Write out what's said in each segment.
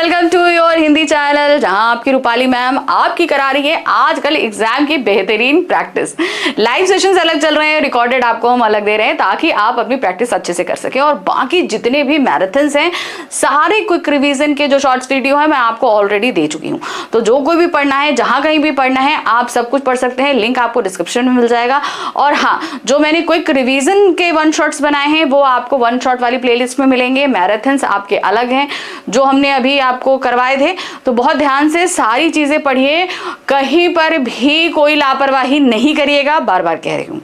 Welcome to your Hindi channel, जहां आपकी Rupali ma'am आपकी करा रही है आजकल एग्जाम की बेहतरीन प्रैक्टिस। लाइव सेशंस अलग चल रहे हैं, रिकॉर्डेड आपको हम अलग दे रहे हैं ताकि आप अपनी प्रैक्टिस अच्छे से कर सकें। और बाकी जितने भी मैराथन्स हैं, सारे क्विक रिवीजन के जो शॉर्ट्स वीडियो है मैं आपको ऑलरेडी दे चुकी हूँ। तो जो कोई भी पढ़ना है, जहां कहीं भी पढ़ना है, आप सब कुछ पढ़ सकते हैं। लिंक आपको डिस्क्रिप्शन में मिल जाएगा। और हाँ, जो मैंने क्विक रिवीजन के वन शॉट्स बनाए हैं वो आपको वन शॉट वाली प्लेलिस्ट में मिलेंगे। मैराथन्स आपके अलग हैं जो हमने अभी आपको करवाए थे। तो बहुत ध्यान से सारी चीजें पढ़िए, कहीं पर भी कोई लापरवाही नहीं करिएगा, बार बार कह रही हूं।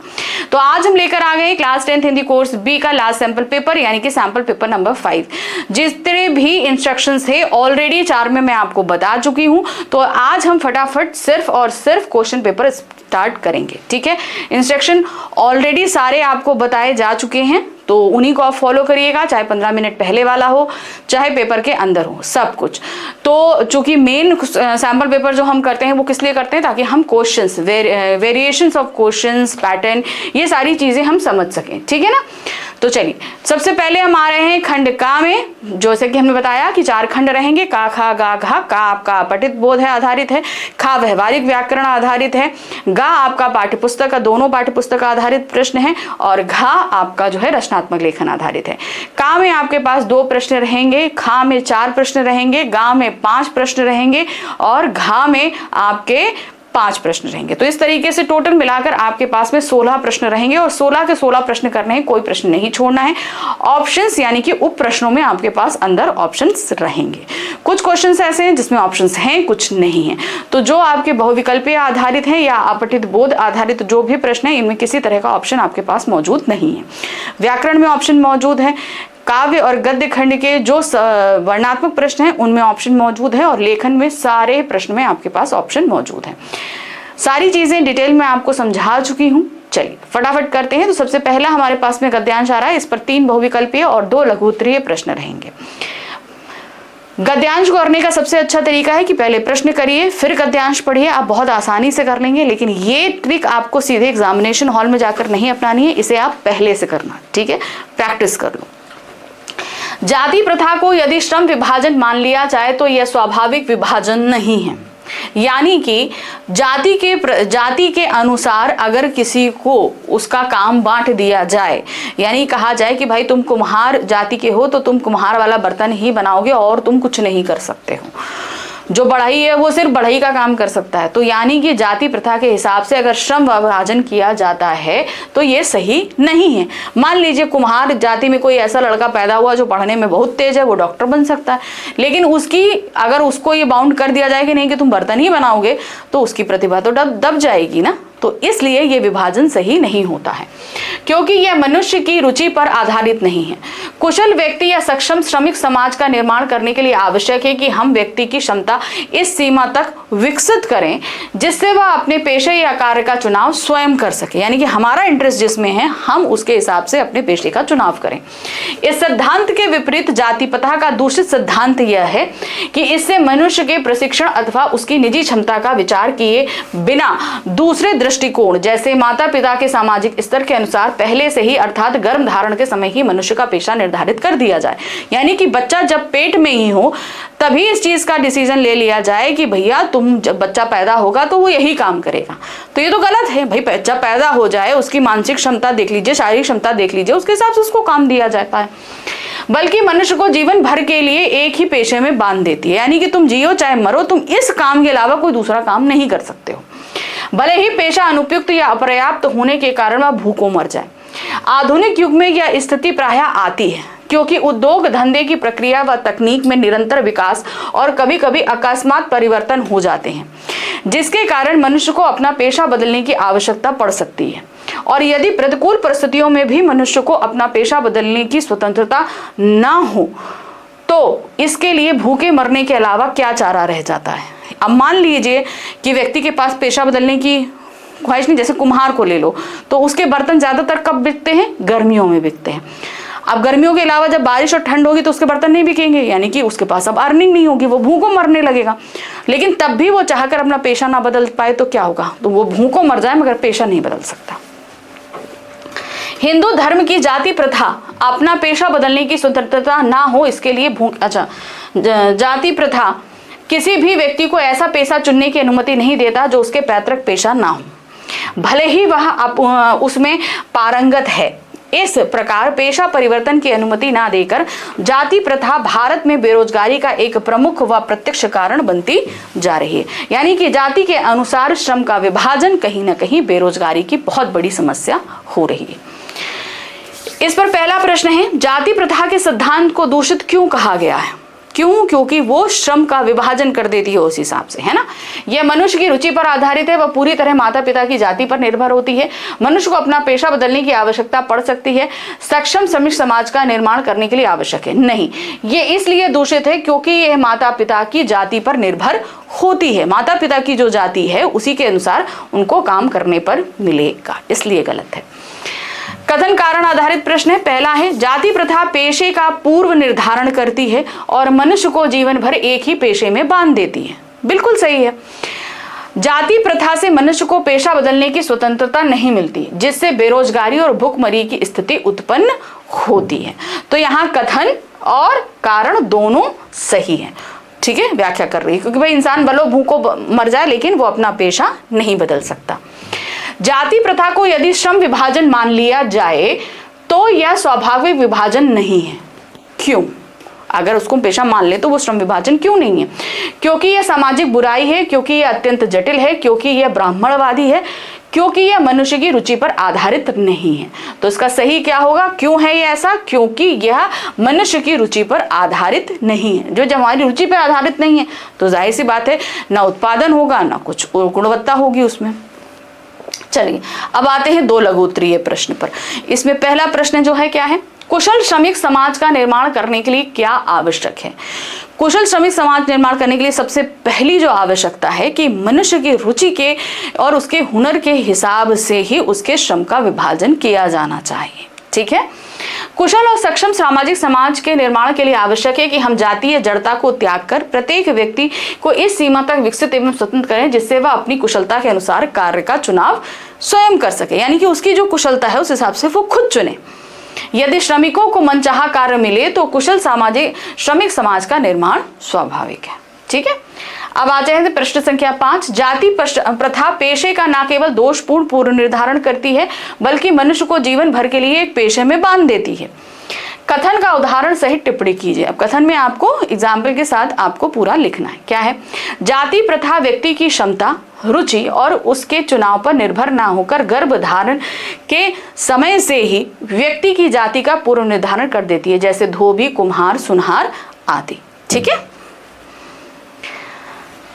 तो आज हम लेकर आ गए class 10th Hindi course B का लास्ट सैंपल पेपर, यानी कि सैंपल पेपर नंबर 5। जितने भी इंस्ट्रक्शंस थे ऑलरेडी 4 में मैं आपको बता चुकी हूं। तो आज हम फटाफट सिर्फ और सिर्फ क्वेश्चन पेपर स्टार्ट करेंगे, ठीक है। इंस्ट्रक्शन ऑलरेडी सारे आपको बताए जा चुके हैं, तो उन्हीं को आप फॉलो करिएगा, चाहे 15 मिनट पहले वाला हो, चाहे पेपर के अंदर हो, सब कुछ। तो चूंकि मेन सैंपल पेपर जो हम करते हैं वो किस लिए करते हैं, ताकि हम questions, variations of questions, pattern, ये सारी चीजें हम समझ सकें, ठीक है ना। तो चलिए, सबसे पहले हम आ रहे हैं खंड का में। जैसे कि हमने बताया कि 4 खंड रहेंगे, का, खा, गा, घा। का आपका पठित बोध है, आधारित है। खा व्यवहारिक व्याकरण आधारित है। गा आपका पाठ्यपुस्तक का, दोनों पाठ्यपुस्तक आधारित प्रश्न है। और घा आपका जो है रचनात्मक लेखन आधारित है। का में आपके पास 2 प्रश्न रहेंगे, खा में 4 प्रश्न रहेंगे, गा में 5 प्रश्न रहेंगे और घा में आपके 5 प्रश्न रहेंगे। तो इस तरीके से टोटल मिलाकर आपके पास में 16 प्रश्न रहेंगे और 16 के 16 प्रश्न करने हैं, कोई प्रश्न नहीं छोड़ना है। ऑप्शंस यानी कि उप प्रश्नों में आपके पास अंदर ऑप्शंस रहेंगे। कुछ क्वेश्चंस ऐसे हैं जिसमें ऑप्शंस हैं, कुछ नहीं है। तो जो आपके बहुविकल्पीय आधारित है या अपठित बोध आधारित जो भी प्रश्न है, इनमें किसी तरह का ऑप्शन आपके पास मौजूद नहीं है। व्याकरण में ऑप्शन मौजूद है। काव्य और गद्य खंड के जो वर्णात्मक प्रश्न हैं उनमें ऑप्शन मौजूद है। और लेखन में सारे प्रश्न में आपके पास ऑप्शन मौजूद है। सारी चीजें डिटेल में आपको समझा चुकी हूं। चलिए फटाफट करते हैं। तो सबसे पहला हमारे पास में गद्यांश आ रहा है। इस पर 3 बहुविकल्पीय और 2 लघु उत्तरीय प्रश्न रहेंगे। गद्यांश को करने का सबसे अच्छा तरीका है कि पहले प्रश्न करिए, फिर गद्यांश पढ़िए। आप बहुत आसानी से कर लेंगे, लेकिन ये ट्रिक आपको सीधे एग्जामिनेशन हॉल में जाकर नहीं अपनानी है, इसे आप पहले से करना, ठीक है। प्रैक्टिस कर लो। जाति प्रथा को यदि श्रम विभाजन मान लिया जाए तो यह स्वाभाविक विभाजन नहीं है। यानी कि जाति के अनुसार अगर किसी को उसका काम बांट दिया जाए, यानी कहा जाए कि भाई तुम कुम्हार जाति के हो तो तुम कुम्हार वाला बर्तन ही बनाओगे और तुम कुछ नहीं कर सकते हो। जो बढ़ई है वो सिर्फ बढ़ई का काम कर सकता है। तो यानी कि जाति प्रथा के हिसाब से अगर श्रम विभाजन किया जाता है तो ये सही नहीं है। मान लीजिए कुम्हार जाति में कोई ऐसा लड़का पैदा हुआ जो पढ़ने में बहुत तेज है, वो डॉक्टर बन सकता है, लेकिन अगर उसको ये बाउंड कर दिया जाए कि नहीं कि तुम बर्तन ही बनाओगे, तो उसकी प्रतिभा तो दब जाएगी ना। तो इसलिए ये विभाजन सही नहीं होता है, क्योंकि यह मनुष्य की रुचि पर आधारित नहीं है। कुशल व्यक्ति या सक्षम श्रमिक समाज का निर्माण करने के लिए आवश्यक है कि हम व्यक्ति की क्षमता इस सीमा तक विकसित करें जिससे वह अपने पेशे या कार्य का चुनाव स्वयं कर सके। यानी कि हमारा इंटरेस्ट जिसमें है, हम उसके हिसाब से अपने पेशे का चुनाव करें। इस सिद्धांत के विपरीत जाति प्रथा का दूषित सिद्धांत यह है कि इससे मनुष्य के प्रशिक्षण अथवा उसकी निजी क्षमता का विचार किए बिना दूसरे दृष्टिकोण, जैसे माता पिता के सामाजिक स्तर के अनुसार पहले से ही, अर्थात गर्भ धारण के समय ही मनुष्य का पेशा निर्धारित कर दिया जाए। यानी कि बच्चा जब पेट में ही हो तभी इस चीज का डिसीजन ले लिया जाए कि भैया तुम जब बच्चा पैदा होगा तो वो यही काम करेगा। तो ये तो गलत है भाई। बच्चा पैदा हो जाए, उसकी मानसिक क्षमता देख लीजिए, शारीरिक क्षमता देख लीजिए, उसके हिसाब से उसको काम दिया जाता है। बल्कि मनुष्य को जीवन भर के लिए एक ही पेशे में बांध देती है। यानी कि तुम जियो चाहे मरो, तुम इस काम के अलावा कोई दूसरा काम नहीं कर सकते हो, भले ही पेशा अनुपयुक्त या अपर्याप्त होने के कारण वह भूखों मर जाए। आधुनिक युग में यह स्थिति प्रायः आती है क्योंकि उद्योग धंधे की प्रक्रिया व तकनीक में निरंतर विकास और कभी कभी अकस्मात परिवर्तन हो जाते हैं, जिसके कारण मनुष्य को अपना पेशा बदलने की आवश्यकता पड़ सकती है। और यदि प्रतिकूल परिस्थितियों में भी मनुष्य को अपना पेशा बदलने की स्वतंत्रता ना हो तो इसके लिए भूखे मरने के अलावा क्या चारा रह जाता है। अब मान लीजिए कि व्यक्ति के पास पेशा बदलने की ख्वाहिश नहीं, जैसे कुम्हार को ले लो, तो उसके बर्तन ज्यादातर कब बिकते हैं? गर्मियों में बिकते हैं। अब गर्मियों के अलावा जब बारिश और ठंड होगी तो उसके बर्तन नहीं बिकेंगे, यानी कि उसके पास अब अर्निंग नहीं होगी, वो भूखों मरने लगेगा। लेकिन तब भी वो चाहकर अपना पेशा ना बदल पाए तो क्या होगा? तो वो भूखों मर जाए मगर पेशा नहीं बदल सकता। हिंदू धर्म की जाति प्रथा अपना पेशा बदलने की स्वतंत्रता ना हो, इसके लिए जाति प्रथा किसी भी व्यक्ति को ऐसा पेशा चुनने की अनुमति नहीं देता जो उसके पैतृक पेशा ना हो, भले ही वह उसमें पारंगत है। इस प्रकार पेशा परिवर्तन की अनुमति ना देकर जाति प्रथा भारत में बेरोजगारी का एक प्रमुख व प्रत्यक्ष कारण बनती जा रही है। यानी कि जाति के अनुसार श्रम का विभाजन कहीं ना कहीं बेरोजगारी की बहुत बड़ी समस्या हो रही है। इस पर पहला प्रश्न है, जाति प्रथा के सिद्धांत को दूषित क्यों कहा गया है? क्यों? क्योंकि वो श्रम का विभाजन कर देती है उस हिसाब से, है ना। यह मनुष्य की रुचि पर आधारित है, वह पूरी तरह माता पिता की जाति पर निर्भर होती है। मनुष्य को अपना पेशा बदलने की आवश्यकता पड़ सकती है, सक्षम श्रमिक समाज का निर्माण करने के लिए आवश्यक है नहीं। ये इसलिए दूषित है क्योंकि यह माता पिता की जाति पर निर्भर होती है। माता पिता की जो जाति है उसी के अनुसार उनको काम करने पर मिलेगा, इसलिए गलत है। कथन कारण आधारित प्रश्न है। पहला है, जाति प्रथा पेशे का पूर्व निर्धारण करती है और मनुष्य को जीवन भर एक ही पेशे में बांध देती है। बिल्कुल सही है। जाति प्रथा से मनुष्य को पेशा बदलने की स्वतंत्रता नहीं मिलती, जिससे बेरोजगारी और भूखमरी की स्थिति उत्पन्न होती है। तो यहाँ कथन और कारण दोनों सही है, ठीक है, व्याख्या कर रही है। क्योंकि भाई इंसान भलो भूखों मर जाए लेकिन वो अपना पेशा नहीं बदल सकता। जाति प्रथा को यदि श्रम विभाजन मान लिया जाए तो यह स्वाभाविक विभाजन नहीं है। क्यों? अगर उसको पेशा मान ले तो वो श्रम विभाजन क्यों नहीं है? क्योंकि यह सामाजिक बुराई है, क्योंकि यह अत्यंत जटिल है, क्योंकि यह ब्राह्मणवादी है, क्योंकि यह मनुष्य की रुचि पर आधारित नहीं है। तो इसका सही क्या होगा? क्यों है ये ऐसा? क्योंकि यह मनुष्य की रुचि पर आधारित नहीं है। जो हमारी रुचि पर आधारित नहीं है तो जाहिर सी बात है ना उत्पादन होगा ना कुछ गुणवत्ता होगी उसमें। चलिए अब आते हैं दो लघु उत्तरीय प्रश्न पर। इसमें पहला प्रश्न जो है क्या है, कुशल श्रमिक समाज का निर्माण करने के लिए क्या आवश्यक है? कुशल श्रमिक समाज निर्माण करने के लिए सबसे पहली जो आवश्यकता है कि मनुष्य की रुचि के और उसके हुनर के हिसाब से ही उसके श्रम का विभाजन किया जाना चाहिए। ठीक है, कुशल और सक्षम सामाजिक समाज के निर्माण के लिए आवश्यक है कि हम जातीय जड़ता को त्याग कर प्रत्येक व्यक्ति को इस सीमा तक विकसित एवं स्वतंत्र करें जिससे वह अपनी कुशलता के अनुसार कार्य का चुनाव स्वयं कर सके। यानी कि उसकी जो कुशलता है उस हिसाब से वो खुद चुने। यदि श्रमिकों को मनचाहा कार्य मिले तो कुशल सामाजिक श्रमिक समाज का निर्माण स्वाभाविक है। ठीक है, अब आ जाए प्रश्न संख्या 5। जाति प्रथा पेशे का न केवल दोषपूर्ण पूर्व निर्धारण करती है बल्कि मनुष्य को जीवन भर के लिए एक पेशे में बांध देती है। कथन का उदाहरण सहित टिप्पणी कीजिए। अब कथन में आपको एग्जाम्पल के साथ आपको पूरा लिखना है। क्या है? जाति प्रथा व्यक्ति की क्षमता, रुचि और उसके चुनाव पर निर्भर ना होकर गर्भ धारण के समय से ही व्यक्ति की जाति का पूर्व निर्धारण कर देती है, जैसे धोबी, कुम्हार, सुनहार आदि। ठीक है,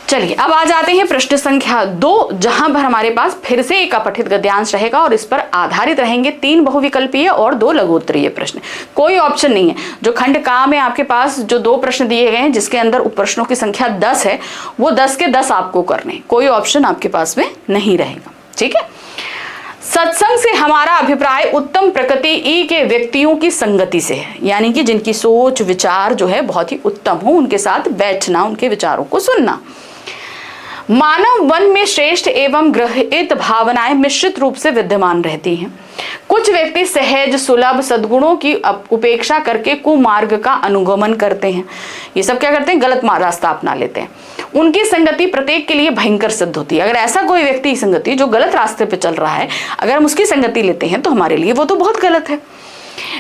चलिए अब आ जाते हैं प्रश्न संख्या 2, जहां पर हमारे पास फिर से एक अपठित गद्यांश रहेगा और इस पर आधारित रहेंगे 3 बहुविकल्पीय और 2 लघु उत्तरीय प्रश्न। कोई ऑप्शन नहीं है। जो खंड का में आपके पास जो 2 प्रश्न दिए गए हैं जिसके अंदर उप प्रश्नों की संख्या 10 है, वो 10 के 10 आपको करने, कोई ऑप्शन आपके पास में नहीं रहेगा। ठीक है, सत्संग से हमारा अभिप्राय उत्तम प्रकृति ई के व्यक्तियों की संगति से है, यानी कि जिनकी सोच विचार जो है बहुत ही उत्तम हो, उनके साथ बैठना, उनके विचारों को सुनना। मानव मन में श्रेष्ठ एवं ग्रहित भावनाएं मिश्रित रूप से विद्यमान रहती हैं। कुछ व्यक्ति सहज सुलभ सद्गुणों की उपेक्षा करके कुमार्ग का अनुगमन करते हैं। ये सब क्या करते हैं? गलत रास्ता अपना लेते हैं। उनकी संगति प्रत्येक के लिए भयंकर सिद्ध होती है। अगर ऐसा कोई व्यक्ति संगति जो गलत रास्ते पे चल रहा है, अगर हम उसकी संगति लेते हैं तो हमारे लिए वो तो बहुत गलत है।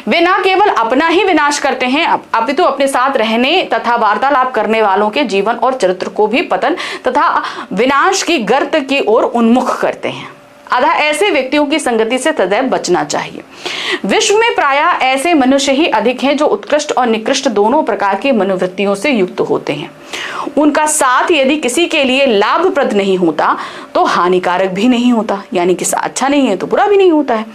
वे न केवल अपना ही विनाश करते हैं अपितु अपने साथ रहने तथा वार्तालाप करने वालों के जीवन और चरित्र को भी पतन तथा विनाश की गर्त की ओर उन्मुख करते हैं। अतः ऐसे व्यक्तियों की संगति से सदैव बचना चाहिए। विश्व में प्रायः ऐसे मनुष्य ही अधिक हैं जो उत्कृष्ट और निकृष्ट दोनों प्रकार की मनोवृत्तियों से युक्त होते हैं। उनका साथ यदि किसी के लिए लाभप्रद नहीं होता तो हानिकारक भी नहीं होता, यानी कि अच्छा नहीं है तो बुरा भी नहीं होता है।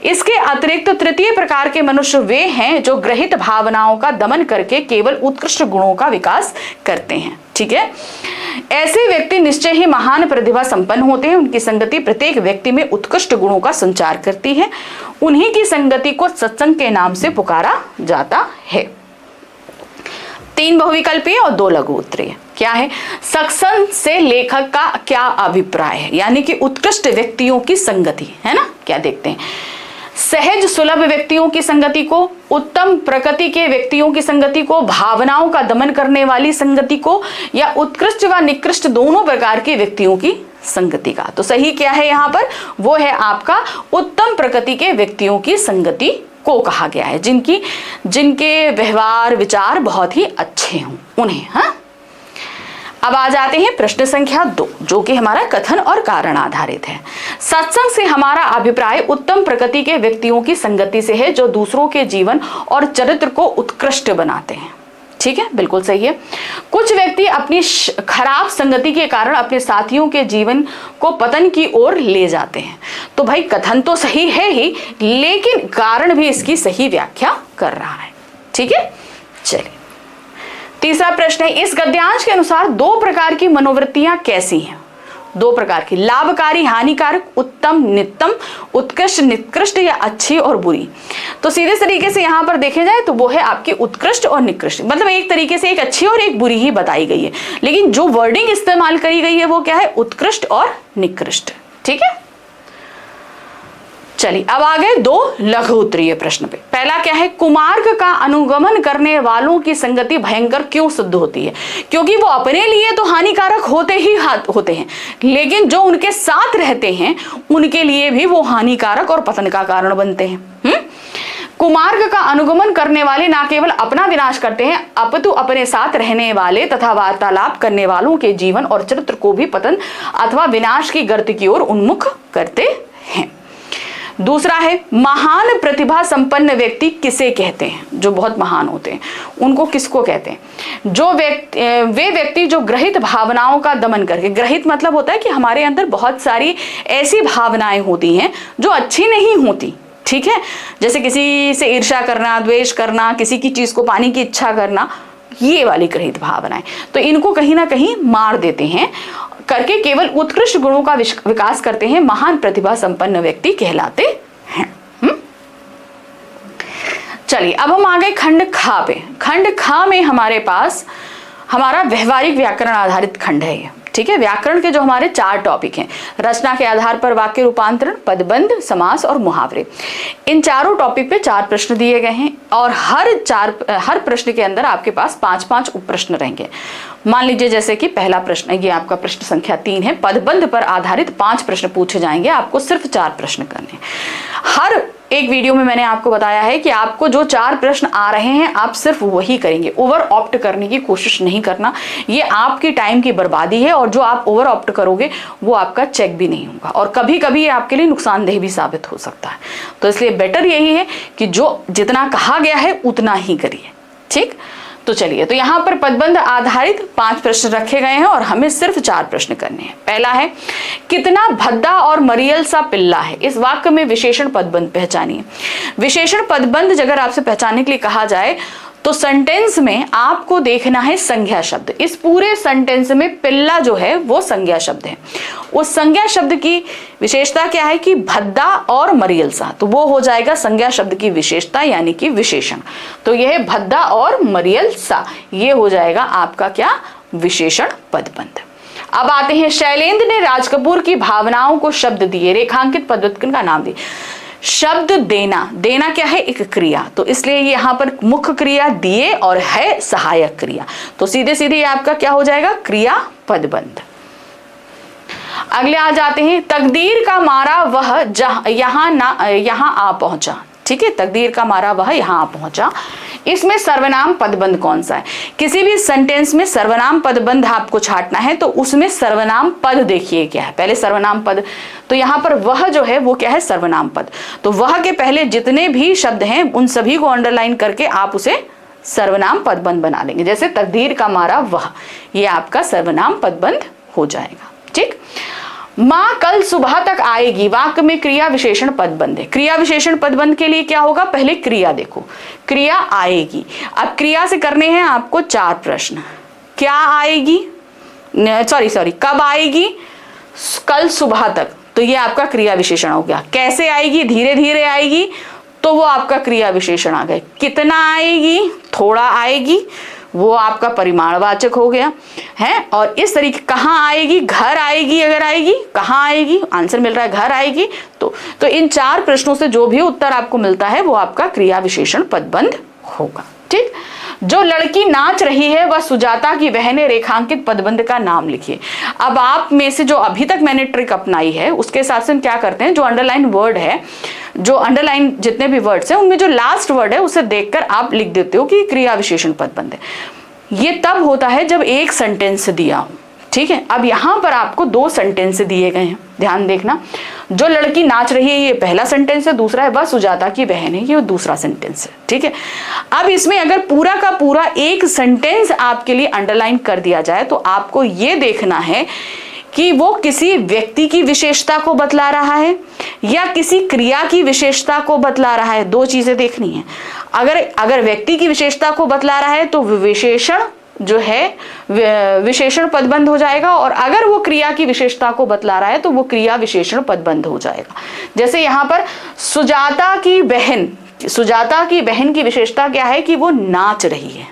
इसके अतिरिक्त तृतीय प्रकार के मनुष्य वे हैं जो ग्रहित भावनाओं का दमन करके केवल उत्कृष्ट गुणों का विकास करते हैं। ठीक है, ऐसे व्यक्ति निश्चय ही महान प्रतिभा संपन्न होते हैं। उनकी संगति प्रत्येक व्यक्ति में उत्कृष्ट गुणों का संचार करती है। उन्हीं की संगति को सत्संग के नाम से पुकारा जाता है। 3 बहुविकल्पीय और 2 लघु उत्तरीय। क्या है? सत्संग से लेखक का क्या अभिप्राय है, यानी कि उत्कृष्ट व्यक्तियों की संगति, है ना। क्या देखते हैं? सहज सुलभ व्यक्तियों की संगति को, उत्तम प्रकृति के व्यक्तियों की संगति को, भावनाओं का दमन करने वाली संगति को, या उत्कृष्ट व निकृष्ट दोनों प्रकार के व्यक्तियों की संगति का। तो सही क्या है यहाँ पर, वो है आपका उत्तम प्रकृति के व्यक्तियों की संगति को कहा गया है, जिनके व्यवहार विचार बहुत ही अच्छे हों उन्हें। हाँ, अब आ जाते हैं प्रश्न संख्या 2, जो कि हमारा कथन और कारण आधारित है। सत्संग से हमारा अभिप्राय उत्तम प्रकृति के व्यक्तियों की संगति से है, जो दूसरों के जीवन और चरित्र को उत्कृष्ट बनाते हैं। ठीक है, बिल्कुल सही है। कुछ व्यक्ति अपनी खराब संगति के कारण अपने साथियों के जीवन को पतन की ओर ले जाते हैं। तो भाई कथन तो सही है ही, लेकिन कारण भी इसकी सही व्याख्या कर रहा है। ठीक है, चलिए तीसरा प्रश्न है, इस गद्यांश के अनुसार दो प्रकार की मनोवृत्तियां कैसी हैं? दो प्रकार की, लाभकारी हानिकारक, उत्तम नित्यम, उत्कृष्ट निकृष्ट, या अच्छी और बुरी। तो सीधे तरीके से यहां पर देखे जाए तो वो है आपकी उत्कृष्ट और निकृष्ट, मतलब एक तरीके से एक अच्छी और एक बुरी ही बताई गई है, लेकिन जो वर्डिंग इस्तेमाल करी गई है वो क्या है, उत्कृष्ट और निकृष्ट। ठीक है, चलिए अब आ गए दो लघु उत्तरीय प्रश्न पे। पहला क्या है, कुमार्ग का अनुगमन करने वालों की संगति भयंकर क्यों सिद्ध होती है? क्योंकि वो अपने लिए तो हानिकारक होते हैं, लेकिन जो उनके साथ रहते हैं उनके लिए भी वो हानिकारक और पतन का कारण बनते हैं। कुमार्ग का अनुगमन करने वाले न केवल अपना विनाश करते हैं, अपितु अपने साथ रहने वाले तथा वार्तालाप करने वालों के जीवन और चरित्र को भी पतन अथवा विनाश की गर्त की ओर उन्मुख करते हैं। दूसरा है, महान प्रतिभा संपन्न व्यक्ति किसे कहते हैं? जो बहुत महान होते हैं उनको किसको कहते हैं? वे व्यक्ति जो ग्रहित भावनाओं का दमन करके, ग्रहित मतलब होता है कि हमारे अंदर बहुत सारी ऐसी भावनाएं होती हैं जो अच्छी नहीं होती। ठीक है, जैसे किसी से ईर्ष्या करना, द्वेष करना, किसी की चीज को पाने की इच्छा करना, ये वाली ग्रहित भावनाएं, तो इनको कहीं ना कहीं मार देते हैं करके केवल उत्कृष्ट गुणों का विकास करते हैं, महान प्रतिभा संपन्न व्यक्ति कहलाते हैं। चलिए अब हम आ गए खंड खा पे। खंड खा में हमारे पास हमारा व्यवहारिक व्याकरण आधारित खंड है ये। ठीक है, व्याकरण के जो हमारे 4 टॉपिक हैं, रचना के आधार पर वाक्य रूपांतरण, पदबंध, समास और मुहावरे, इन चारों टॉपिक पे 4 प्रश्न दिए गए हैं और हर प्रश्न के अंदर आपके पास 5-5 उप प्रश्न रहेंगे। मान लीजिए जैसे कि पहला प्रश्न है, ये आपका प्रश्न संख्या 3 है, पदबंध पर आधारित 5 प्रश्न पूछे जाएंगे, आपको सिर्फ 4 प्रश्न करने। हर एक वीडियो में मैंने आपको बताया है कि आपको जो 4 प्रश्न आ रहे हैं आप सिर्फ वही करेंगे, ओवर ऑप्ट करने की कोशिश नहीं करना, ये आपकी टाइम की बर्बादी है और जो आप ओवर ऑप्ट करोगे वो आपका चेक भी नहीं होगा और कभी कभी ये आपके लिए नुकसानदेह भी साबित हो सकता है। तो इसलिए बेटर यही है कि जो जितना कहा गया है उतना ही करिए। ठीक, तो चलिए, तो यहाँ पर पदबंध आधारित 5 प्रश्न रखे गए हैं और हमें सिर्फ 4 प्रश्न करने हैं। पहला है, कितना भद्दा और मरियल सा पिल्ला है? इस वाक्य में विशेषण पदबंध पहचानिए। विशेषण पदबंध अगर आपसे पहचानने के लिए कहा जाए तो सेंटेंस में आपको देखना है संज्ञा शब्द। इस पूरे सेंटेंस में पिल्ला जो है वो संज्ञा शब्द है। उस संज्ञा शब्द की विशेषता क्या है कि भद्दा और मरियल सा, तो वो हो जाएगा संज्ञा शब्द की विशेषता यानी कि विशेषण। तो यह भद्दा और मरियल सा, ये हो जाएगा आपका क्या, विशेषण पदबंध। अब आते हैं, शैलेंद्र ने राज कपूर की भावनाओं को शब्द दिए, रेखांकित पदबंध का नाम दिए। शब्द देना, देना क्या है, एक क्रिया, तो इसलिए यहाँ पर मुख्य क्रिया दिए और है सहायक क्रिया, तो सीधे सीधे ये आपका क्या हो जाएगा, क्रिया पदबंध। अगले आ जाते हैं, तकदीर का मारा वह यहाँ आ पहुंचा। ठीक है, तकदीर का मारा वह यहाँ आ पहुंचा, इसमें सर्वनाम पदबंध कौन सा है? किसी भी सेंटेंस में सर्वनाम पदबंध आपको छांटना है तो उसमें सर्वनाम पद देखिए क्या है, पहले सर्वनाम पद, तो यहाँ पर वह जो है वो क्या है, सर्वनाम पद। तो वह के पहले जितने भी शब्द हैं उन सभी को अंडरलाइन करके आप उसे सर्वनाम पदबंध बना लेंगे। जैसे तकदीर का मारा वह, ये आपका सर्वनाम पदबंध हो जाएगा। ठीक, माँ कल सुबह तक आएगी, वाक्य में क्रिया विशेषण पदबंध है। क्रिया विशेषण पदबंध के लिए क्या होगा, पहले क्रिया देखो, क्रिया आएगी। अब क्रिया से करने हैं आपको 4 प्रश्न। क्या आएगी, सॉरी कब आएगी, कल सुबह तक, तो ये आपका क्रिया विशेषण हो गया। कैसे आएगी, धीरे धीरे आएगी, तो वो आपका क्रिया विशेषण आ गए। कितना आएगी, थोड़ा आएगी, वो आपका परिमाणवाचक हो गया है। और इस तरीके कहाँ आएगी, घर आएगी, अगर आएगी कहाँ आएगी, आंसर मिल रहा है घर आएगी। तो इन 4 प्रश्नों से जो भी उत्तर आपको मिलता है वो आपका क्रिया विशेषण पदबंध होगा। ठीक, जो लड़की नाच रही है वह सुजाता की बहन है, रेखांकित पदबंध का नाम लिखिए। अब आप में से जो अभी तक मैंने ट्रिक अपनाई है उसके साथ से हम क्या करते हैं, जो अंडरलाइन वर्ड है, जो अंडरलाइन जितने भी वर्ड्स हैं उनमें जो लास्ट वर्ड है उसे देखकर आप लिख देते हो कि क्रिया विशेषण पदबंध है। ये तब होता है जब एक सेंटेंस दिया हो। ठीक है, अब यहां पर आपको 2 सेंटेंस दिए गए हैं, ध्यान देखना। जो लड़की नाच रही है ये पहला सेंटेंस है, दूसरा है वह सुजाता की बहन है, ये दूसरा सेंटेंस है। ठीक है, अब इसमें अगर पूरा का पूरा एक सेंटेंस आपके लिए अंडरलाइन कर दिया जाए तो आपको ये देखना है कि वो किसी व्यक्ति की विशेषता को बतला रहा है या किसी क्रिया की विशेषता को बतला रहा है। 2 चीजें देखनी है। अगर व्यक्ति की विशेषता को बतला रहा है तो विशेषण जो है विशेषण पदबंध हो जाएगा, और अगर वो क्रिया की विशेषता को बतला रहा है तो वो क्रिया विशेषण पदबंध हो जाएगा। जैसे यहाँ पर सुजाता की बहन की विशेषता क्या है कि वो नाच रही है।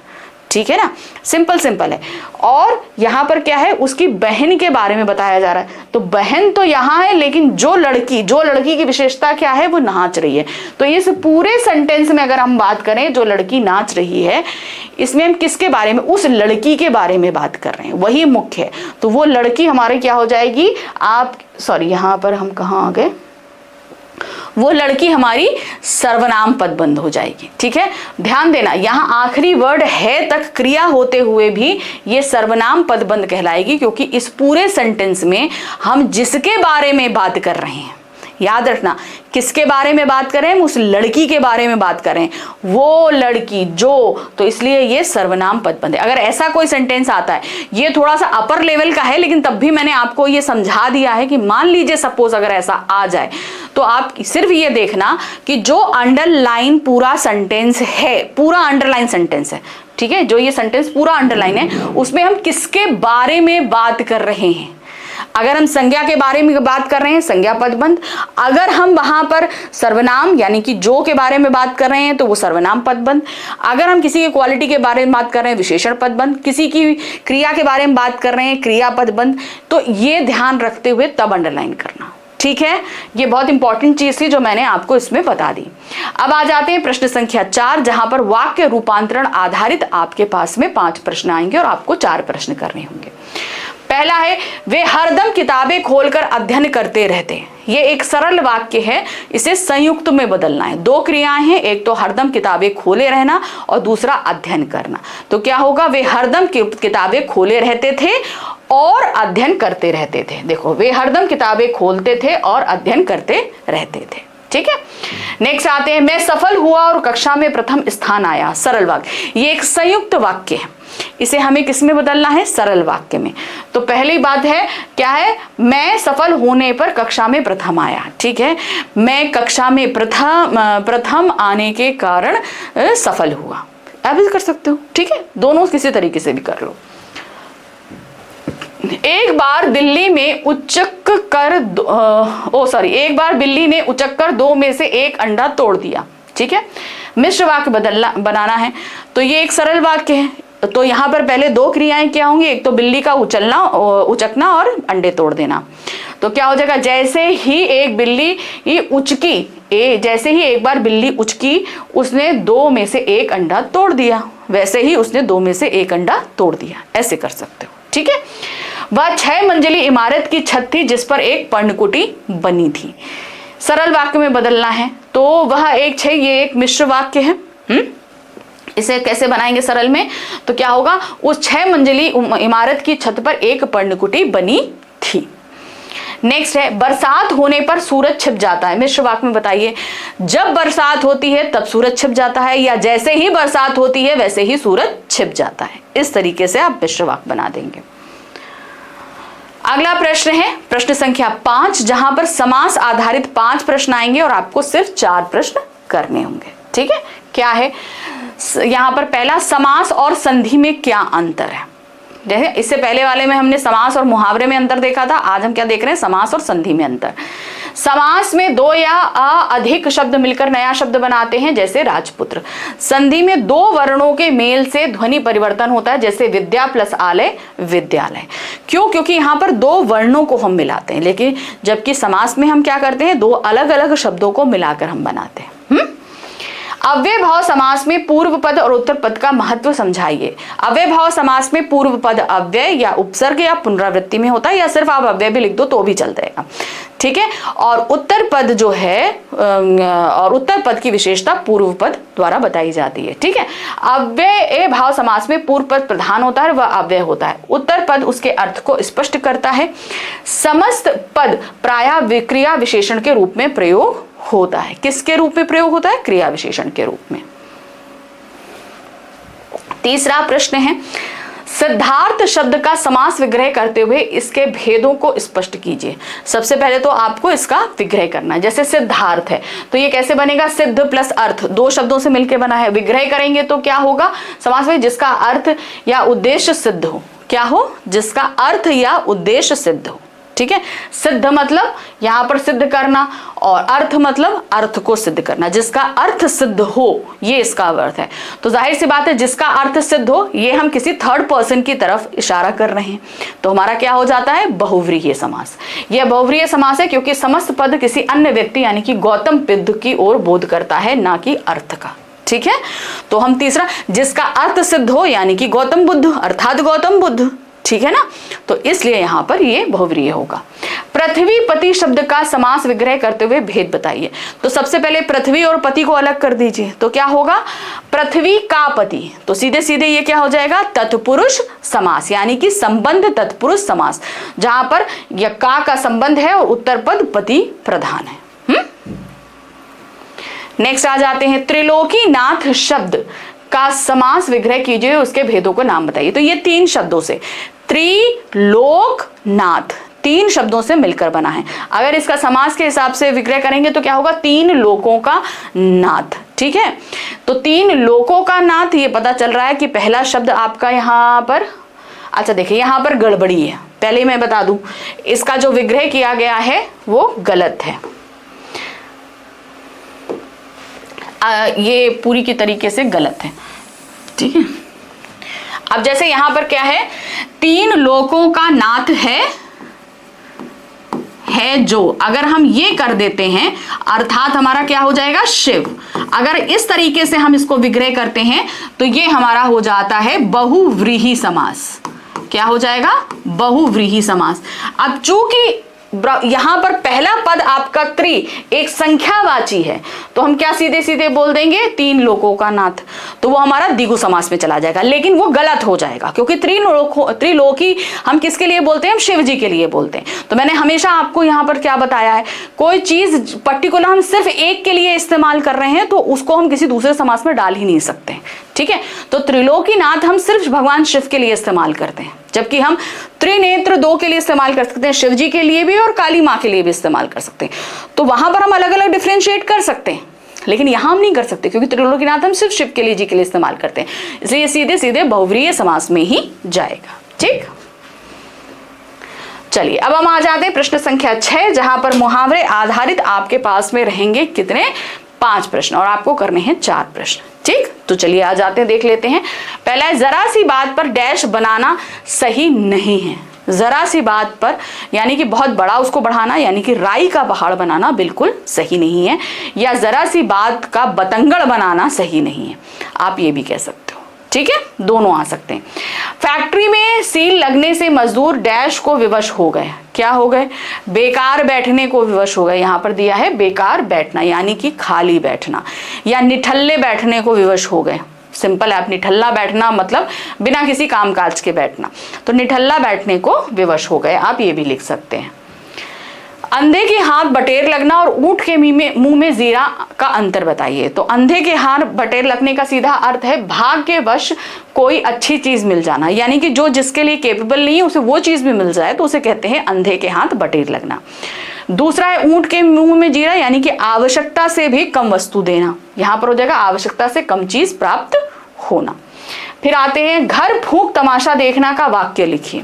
ठीक है ना, सिंपल है। और यहाँ पर क्या है, उसकी बहन के बारे में बताया जा रहा है। तो बहन तो यहाँ है, लेकिन जो लड़की की विशेषता क्या है, वो नाच रही है। तो इस पूरे सेंटेंस में अगर हम बात करें जो लड़की नाच रही है, इसमें हम किसके बारे में, उस लड़की के बारे में बात कर रहे हैं, वही मुख्य है। तो वो लड़की हमारे क्या हो जाएगी, यहाँ पर हम कहाँ आ गए, वो लड़की हमारी सर्वनाम पदबंध हो जाएगी। ठीक है, ध्यान देना, यहाँ आखिरी वर्ड है तक क्रिया होते हुए भी ये सर्वनाम पदबंध कहलाएगी, क्योंकि इस पूरे सेंटेंस में हम जिसके बारे में बात कर रहे हैं, याद रखना किसके बारे में बात करें, उस लड़की के बारे में बात करें, वो लड़की जो, तो इसलिए ये सर्वनाम पदबंध है। अगर ऐसा कोई सेंटेंस आता है, ये थोड़ा सा अपर लेवल का है, लेकिन तब भी मैंने आपको ये समझा दिया है कि मान लीजिए सपोज अगर ऐसा आ जाए तो आप सिर्फ ये देखना कि जो अंडरलाइन पूरा सेंटेंस है, पूरा अंडरलाइन सेंटेंस है, ठीक है, जो ये सेंटेंस पूरा अंडरलाइन है, उसमें हम किसके बारे में बात कर रहे हैं। अगर हम संज्ञा के बारे में बात कर रहे हैं, संज्ञा पदबंध। अगर हम वहां पर सर्वनाम यानी कि जो के बारे में बात कर रहे हैं तो वो सर्वनाम पदबंध। अगर हम किसी की क्वालिटी के बारे में बात कर रहे हैं, विशेषण पदबंध। किसी की क्रिया के बारे में बात कर रहे हैं, क्रिया पदबंध। तो ये ध्यान रखते हुए तब अंडरलाइन करना। ठीक है, ये बहुत इंपॉर्टेंट चीज थी जो मैंने आपको इसमें बता दी। अब आ जाते हैं प्रश्न संख्या 4, जहां पर वाक्य रूपांतरण आधारित आपके पास में 5 प्रश्न आएंगे और आपको 4 प्रश्न करने होंगे। पहला है, वे हरदम किताबें खोलकर अध्ययन करते रहते हैं। ये एक सरल वाक्य है, इसे संयुक्त में बदलना है। 2 क्रियाएं हैं, एक तो हरदम किताबें खोले रहना और दूसरा अध्ययन करना। तो क्या होगा, वे हरदम किताबें खोले रहते थे और अध्ययन करते रहते थे। देखो, वे हरदम किताबें खोलते थे और अध्ययन करते रहते थे। ठीक है, नेक्स्ट आते हैं, मैं सफल हुआ और कक्षा में प्रथम स्थान आया। सरल वाक्य, ये एक संयुक्त वाक्य है, इसे हमें किस में बदलना है, सरल वाक्य में। तो पहली बात है क्या है, मैं सफल होने पर कक्षा में प्रथम आया। ठीक है, मैं कक्षा में प्रथम आने के कारण सफल हुआ। आप भी कर सकते हो। ठीक है, दोनों किसी तरीके से भी कर लो। एक बार बिल्ली ने उचक कर 2 में से 1 अंडा तोड़ दिया। ठीक है, मिश्र वाक्य बनाना है, तो ये एक सरल वाक्य है। तो यहाँ पर पहले 2 क्रियाएं क्या होंगी, एक तो बिल्ली का उचकना और अंडे तोड़ देना। तो क्या हो जाएगा, जैसे ही एक बार बिल्ली उचकी, उसने 2 में से 1 अंडा तोड़ दिया। वैसे ही उसने 2 में से 1 अंडा तोड़ दिया, ऐसे कर सकते हो। ठीक है, वह 6 मंजिली इमारत की छत थी जिस पर एक पर्णकुटी बनी थी। सरल वाक्य में बदलना है, तो वह ये एक मिश्र वाक्य है। इसे कैसे बनाएंगे सरल में, तो क्या होगा, उस 6 मंजिली इमारत की छत पर एक पर्णकुटी बनी थी। नेक्स्ट है, बरसात होने पर सूरज छिप जाता है। मिश्र वाक्य में बताइए, जब बरसात होती है तब सूरज छिप जाता है, या जैसे ही बरसात होती है वैसे ही सूरज छिप जाता है। इस तरीके से आप मिश्र वाक्य बना देंगे। अगला प्रश्न है प्रश्न संख्या 5, जहां पर समास आधारित 5 प्रश्न आएंगे और आपको सिर्फ 4 प्रश्न करने होंगे। ठीक है, क्या है यहां पर, पहला, समास और संधि में क्या अंतर है। जैसे इससे पहले वाले में हमने समास और मुहावरे में अंतर देखा था, आज हम क्या देख रहे हैं, समास और संधि में अंतर। समास में दो या अधिक शब्द मिलकर नया शब्द बनाते हैं, जैसे राजपुत्र। संधि में दो वर्णों के मेल से ध्वनि परिवर्तन होता है, जैसे विद्या प्लस आलय विद्यालय। क्यों? क्योंकि यहाँ पर दो वर्णों को हम मिलाते हैं, लेकिन जबकि समास में हम क्या करते हैं, दो अलग अलग शब्दों को मिलाकर हम बनाते हैं। अव्यय भाव समास में पूर्व पद और उत्तर पद का महत्व समझाइए। अव्यय भाव समास में पूर्व पद अव्यय या उपसर्ग या पुनरावृत्ति में होता है, या सिर्फ आप अव्यय भी लिख दो तो भी चल जाएगा, ठीक है। और उत्तर पद जो है और उत्तर पद की विशेषता पूर्व पद द्वारा बताई जाती है, ठीक है। अव्यय भाव समास में पूर्व पद प्रधान होता है, वह अव्यय होता है। उत्तर पद उसके अर्थ को स्पष्ट करता है। समस्त पद प्रायः विक्रिया विशेषण के रूप में प्रयोग होता है। किसके रूप में प्रयोग होता है? क्रिया विशेषण के रूप में। तीसरा प्रश्न है, सिद्धार्थ शब्द का समास विग्रह करते हुए इसके भेदों को स्पष्ट कीजिए। सबसे पहले तो आपको इसका विग्रह करना है। जैसे सिद्धार्थ है तो ये कैसे बनेगा? सिद्ध प्लस अर्थ, दो शब्दों से मिलकर बना है। विग्रह करेंगे तो क्या होगा समास में? जिसका अर्थ या उद्देश्य सिद्ध हो। क्या हो? जिसका अर्थ या उद्देश्य सिद्ध हो, ठीक है। सिद्ध मतलब यहां पर सिद्ध करना, और अर्थ मतलब अर्थ को सिद्ध करना। जिसका अर्थ सिद्ध हो, ये इसका अर्थ है। तो जाहिर सी बात है, जिसका अर्थ सिद्ध हो, ये हम किसी थर्ड पर्सन की तरफ इशारा कर रहे हैं, तो हमारा क्या हो जाता है? बहुव्रीहि समास। यह बहुव्रीहि समास है क्योंकि समस्त पद किसी अन्य व्यक्ति यानी कि गौतम बुद्ध की ओर बोध करता है, ना कि अर्थ का, ठीक है। तो हम तीसरा, जिसका अर्थ सिद्ध हो यानी कि गौतम बुद्ध अर्थात गौतम बुद्ध, ठीक है ना। तो इसलिए यहां पर ये बहुव्रीहि होगा। पृथ्वी पति शब्द का समास विग्रह करते हुए भेद बताइए। तो सबसे पहले पृथ्वी और पति को अलग कर दीजिए, तो क्या होगा? पृथ्वी का पति, तो सीधे सीधे ये क्या हो जाएगा? तत्पुरुष समास, यानी कि संबंध तत्पुरुष समास, जहां पर यह का संबंध है और उत्तर पद पति प्रधान है। नेक्स्ट आ जाते हैं, त्रिलोकीनाथ शब्द का समास विग्रह कीजिए, उसके भेदों को नाम बताइए। तो ये तीन शब्दों से, त्रिलोकनाथ तीन शब्दों से मिलकर बना है। अगर इसका समास के हिसाब से विग्रह करेंगे तो क्या होगा? तीन लोकों का नाथ, ठीक है। तो तीन लोकों का नाथ, ये पता चल रहा है कि पहला शब्द आपका यहां पर, अच्छा देखिए यहां पर गड़बड़ी है, पहले मैं बता दूं, इसका जो विग्रह किया गया है वो गलत है। ये पूरी की तरीके से गलत है, ठीक है। अब जैसे यहां पर क्या है? तीन लोकों का नाथ है जो, अगर हम ये कर देते हैं अर्थात हमारा क्या हो जाएगा? शिव। अगर इस तरीके से हम इसको विग्रह करते हैं तो ये हमारा हो जाता है बहुव्रीहि समास। क्या हो जाएगा? बहुव्रीहि समास। अब चूंकि यहां पर पहला पद आपका त्रि एक संख्यावाची है, तो हम क्या सीधे सीधे बोल देंगे? तीन लोकों का नाथ, तो वो हमारा द्विगु समास में चला जाएगा, लेकिन वो गलत हो जाएगा क्योंकि त्रिलोकी हम किसके लिए बोलते हैं? हम शिव जी के लिए बोलते हैं। तो मैंने हमेशा आपको यहां पर क्या बताया है, कोई चीज पर्टिकुलर हम सिर्फ एक के लिए इस्तेमाल कर रहे हैं तो उसको हम किसी दूसरे समास में डाल ही नहीं सकते, ठीक है। तो त्रिलोकीनाथ हम सिर्फ भगवान शिव के लिए इस्तेमाल करते हैं, जबकि हम त्रिनेत्र दो के लिए इस्तेमाल कर सकते हैं, शिव जी के लिए भी और काली माँ के लिए भी इस्तेमाल कर सकते हैं। तो वहां पर हम अलग अलग डिफरेंशिएट कर सकते हैं, लेकिन यहां हम नहीं कर सकते क्योंकि त्रिलोकीनाथ हम सिर्फ शिव के लिए जी के लिए इस्तेमाल करते हैं, इसलिए सीधे सीधे बहुव्रीहि समास में ही जाएगा, ठीक। चलिए अब हम आ जाते हैं प्रश्न संख्या 6, जहां पर मुहावरे आधारित आपके पास में रहेंगे कितने? 5 प्रश्न, और आपको करने हैं 4 प्रश्न, ठीक। तो चलिए आ जाते हैं, देख लेते हैं। पहला है, जरा सी बात पर डैश बनाना सही नहीं है। जरा सी बात पर यानी कि बहुत बड़ा उसको बढ़ाना, यानी कि राई का पहाड़ बनाना बिल्कुल सही नहीं है, या जरा सी बात का बतंगड़ बनाना सही नहीं है, आप ये भी कह सकते हो, ठीक है, दोनों आ सकते हैं। फैक्ट्री में सील लगने से मजदूर डैश को विवश हो गए। क्या हो गए? बेकार बैठने को विवश हो गए। यहां पर दिया है बेकार बैठना यानी कि खाली बैठना, या निठल्ले बैठने को विवश हो गए। सिंपल है, आप निठल्ला बैठना मतलब बिना किसी कामकाज के बैठना, तो निठल्ला बैठने को विवश हो गए, आप ये भी लिख सकते हैं। अंधे के हाथ बटेर लगना और ऊंट के मुंह में जीरा का अंतर बताइए। तो अंधे के हाथ बटेर लगने का सीधा अर्थ है भाग्यवश कोई अच्छी चीज मिल जाना, यानी कि जो जिसके लिए केपेबल नहीं है उसे वो चीज भी मिल जाए तो उसे कहते हैं अंधे के हाथ बटेर लगना। दूसरा है ऊंट के मुंह में जीरा, यानी कि आवश्यकता से भी कम वस्तु देना, यहां पर हो जाएगा आवश्यकता से कम चीज प्राप्त होना। फिर आते हैं घर फूंक तमाशा देखना का वाक्य लिखिए।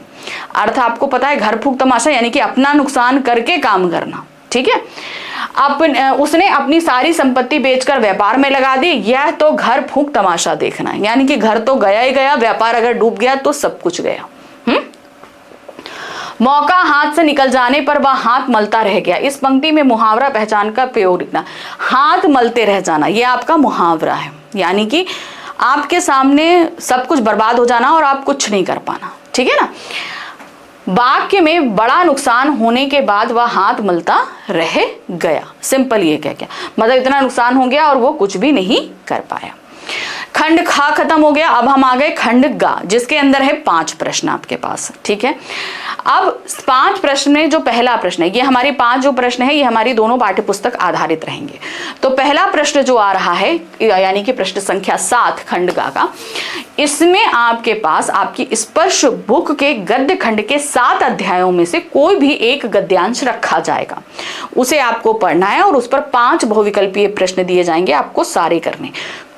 अर्थ आपको पता है, घर फूंक तमाशा यानी कि अपना नुकसान करके काम करना, ठीक है। उसने अपनी सारी संपत्ति बेचकर व्यापार में लगा दी, यह तो घर फूंक तमाशा देखना है, यानी कि घर तो गया ही गया, व्यापार अगर डूब गया तो सब कुछ गया। मौका हाथ से निकल जाने पर वह हाथ मलता रह गया। इस पंक्ति में मुहावरा पहचान का प्रयोग लिखना। हाथ मलते रह जाना ये आपका मुहावरा है, यानी कि आपके सामने सब कुछ बर्बाद हो जाना और आप कुछ नहीं कर पाना, ठीक है ना। वाक्य में बड़ा नुकसान होने के बाद वह हाथ मलता रह गया, सिंपल ये क्या मतलब इतना नुकसान हो गया और वो कुछ भी नहीं कर पाया। खंड खा खत्म हो गया, अब हम आ गए खंड गा, जिसके अंदर है 5 प्रश्न आपके पास, ठीक है। अब 5 प्रश्न में जो पहला प्रश्न है, ये हमारी 5 जो प्रश्न है ये हमारी दोनों पाठ्य पुस्तक आधारित रहेंगे। तो पहला प्रश्न जो आ रहा है, यानी कि प्रश्न संख्या 7 खंड गा का, इसमें आपके पास आपकी स्पर्श बुक के गद्य खंड के 7 अध्यायों में से कोई भी एक गद्यांश रखा जाएगा, उसे आपको पढ़ना है और उस पर 5 बहुविकल्पीय प्रश्न दिए जाएंगे, आपको सारे करने,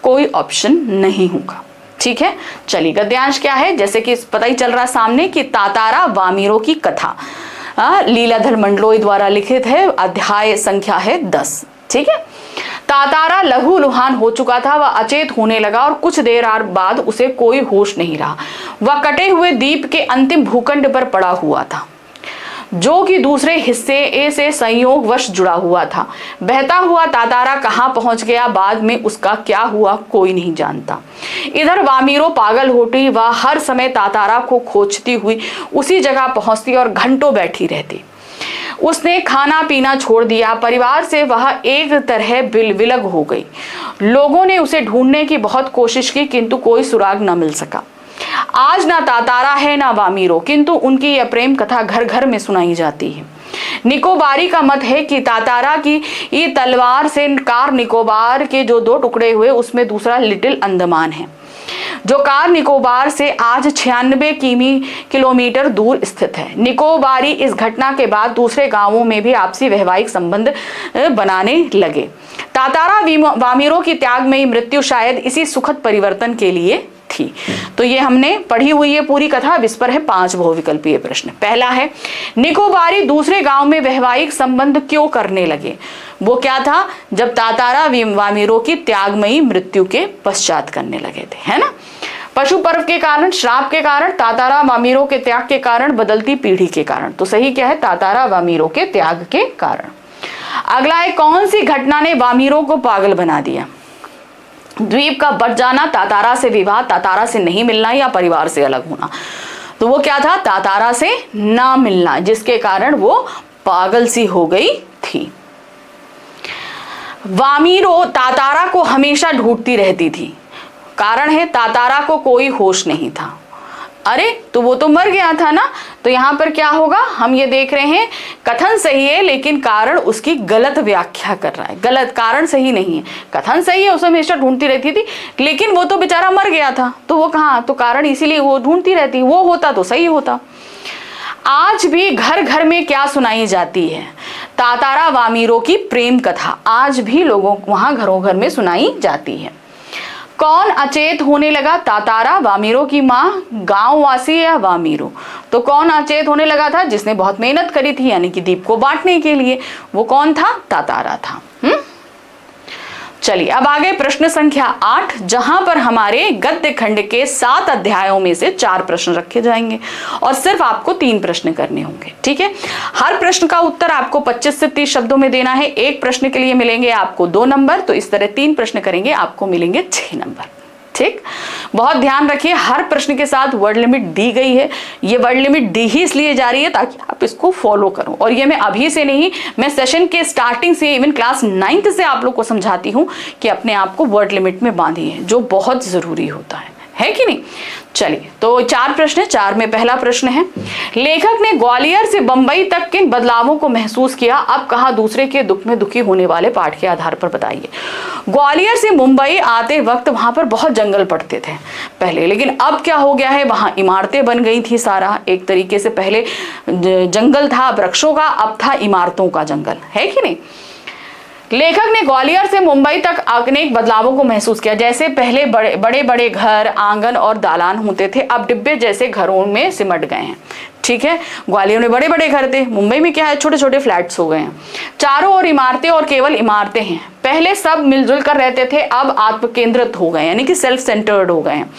कोई ऑप्शन नहीं होगा, ठीक है। चलिए गद्यांश क्या है, जैसे कि पता ही चल रहा है सामने कि तातारा वामीरो की कथा लीलाधर मंडलोई द्वारा लिखित है, अध्याय संख्या है 10, ठीक है। तातारा लहू लुहान हो चुका था, वह अचेत होने लगा और कुछ देर बाद उसे कोई होश नहीं रहा। वह कटे हुए द्वीप के अंतिम भूखंड पर पड़ा हुआ था, जो कि दूसरे हिस्से से संयोगवश जुड़ा हुआ था। बहता हुआ तातारा कहाँ पहुंच गया, बाद में उसका क्या हुआ, कोई नहीं जानता। इधर वामीरो पागल होती, वह हर समय तातारा को खोजती हुई उसी जगह पहुंचती और घंटों बैठी रहती। उसने खाना पीना छोड़ दिया, परिवार से वह एक तरह विलग हो गई। लोगों ने उसे ढूंढने की बहुत कोशिश की, किंतु कोई सुराग न मिल सका। आज ना तातारा है ना वामीरो, किंतु उनकी यह प्रेम कथा घर घर में सुनाई जाती है। निकोबारी का मत है कि तातारा की ये तलवार से कार निकोबार के जो 2 टुकड़े हुए उसमें दूसरा लिटिल अंडमान है, जो कार निकोबार से आज 96 किलोमीटर दूर स्थित है। निकोबारी इस घटना के बाद दूसरे गांवों में भी आपसी वैवाहिक संबंध बनाने लगे। तातारा वामीरो की त्यागमयी मृत्यु शायद इसी सुखद परिवर्तन के लिए थी। तो ये हमने पढ़ी हुई है पूरी कथा। अब इस पर है 5 बहुविकल्पीय प्रश्न। पहला है, निकोबारी दूसरे गांव में वैवाहिक संबंध क्यों करने लगे? वो क्या था, जब तातारा वामीरो की त्यागमयी मृत्यु के पश्चात करने लगे थे, है ना। पशु पर्व के कारण, श्राप के कारण, तातारा वामीरो के त्याग के कारण, बदलती पीढ़ी के कारण। तो सही क्या है, तातारा वामीरो के त्याग के कारण। अगला है, कौन सी घटना ने वामीरो को पागल बना दिया? द्वीप का बट जाना, तातारा से विवाह, तातारा से नहीं मिलना या परिवार से अलग होना। तो वो क्या था, तातारा से ना मिलना, जिसके कारण वो पागल सी हो गई थी। वामीरो तातारा को हमेशा ढूंढती रहती थी। कारण है, तातारा को कोई होश नहीं था। अरे तो वो तो मर गया था ना। तो यहाँ पर क्या होगा, हम ये देख रहे हैं कथन सही है लेकिन कारण उसकी गलत व्याख्या कर रहा है। गलत, कारण सही नहीं है, कथन सही है, उसे हमेशा ढूंढती रहती थी, लेकिन वो तो बेचारा मर गया था, तो वो कहाँ, तो कारण इसीलिए वो ढूंढती रहती। वो होता तो सही होता। आज भी घर घर में क्या सुनाई जाती है, तातारा वामीरो की प्रेम कथा आज भी लोगों वहां घरों घर में सुनाई जाती है। कौन अचेत होने लगा, तातारा, वामीरो की माँ, गांववासी या वामीरो? तो कौन अचेत होने लगा था, जिसने बहुत मेहनत करी थी, यानी कि द्वीप को बांटने के लिए। वो कौन था, तातारा था। चलिए अब आगे प्रश्न संख्या 8, जहां पर हमारे गद्य खंड के 7 अध्यायों में से 4 प्रश्न रखे जाएंगे और सिर्फ आपको 3 प्रश्न करने होंगे, ठीक है। हर प्रश्न का उत्तर आपको 25 से 30 शब्दों में देना है। एक प्रश्न के लिए मिलेंगे आपको 2 नंबर, तो इस तरह 3 प्रश्न करेंगे आपको मिलेंगे 6 नंबर, ठीक। बहुत ध्यान रखिए, हर प्रश्न के साथ वर्ड लिमिट दी गई है। ये वर्ड लिमिट दी ही इसलिए जा रही है ताकि आप इसको फॉलो करो। और ये मैं अभी से नहीं, मैं सेशन के स्टार्टिंग से, इवन क्लास 9th से आप लोग को समझाती हूँ कि अपने आप को वर्ड लिमिट में बांधिए, जो बहुत जरूरी होता है कि नहीं। चलिए तो 4 प्रश्न है। 4 में पहला प्रश्न है, लेखक ने ग्वालियर से बंबई तक किन बदलावों को महसूस किया? अब कहा दूसरे के दुख में दुखी होने वाले पाठ के आधार पर बताइए। ग्वालियर से मुंबई आते वक्त वहां पर बहुत जंगल पड़ते थे पहले, लेकिन अब क्या हो गया है, वहां इमारतें बन गई थी। सारा एक तरीके से पहले जंगल था वृक्षों का, अब था इमारतों का जंगल, है कि नहीं। लेखक ने ग्वालियर से मुंबई तक अनेक बदलावों को महसूस किया। जैसे पहले बड़े बड़े घर, आंगन और दालान होते थे, अब डिब्बे जैसे घरों में सिमट गए हैं। ठीक है, ग्वालियर में बड़े बड़े घर थे, मुंबई में क्या है, छोटे छोटे फ्लैट्स हो गए हैं। चारों ओर इमारतें और केवल इमारतें हैं। पहले सब मिलजुल कर रहते थे, अब आत्म केंद्रित हो गए, यानी कि सेल्फ सेंटर्ड हो गए हैं।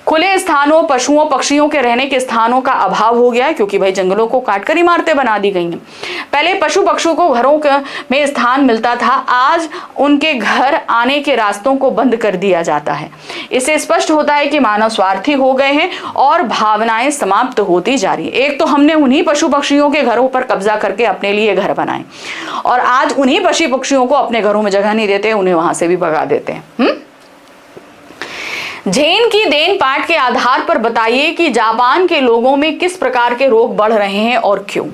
खुले स्थानों, पशुओं पक्षियों के रहने के स्थानों का अभाव हो गया है, क्योंकि भाई जंगलों को काटकर इमारतें बना दी गई हैं। पहले पशु पक्षियों को घरों में स्थान मिलता था, आज उनके घर आने के रास्तों को बंद कर दिया जाता है। इससे स्पष्ट होता है कि मानव स्वार्थी हो गए हैं और भावनाएं समाप्त होती जा रही है। एक तो हमने उन्हीं पशु पक्षियों के घरों पर कब्जा करके अपने लिए घर बनाए, और आज उन्हीं पशु पक्षियों को अपने घरों में जगह नहीं देते, उन्हें वहां से भी भगा देते हैं। झेन की देन पाठ के आधार पर बताइए कि जापान के लोगों में किस प्रकार के रोग बढ़ रहे हैं और क्यों।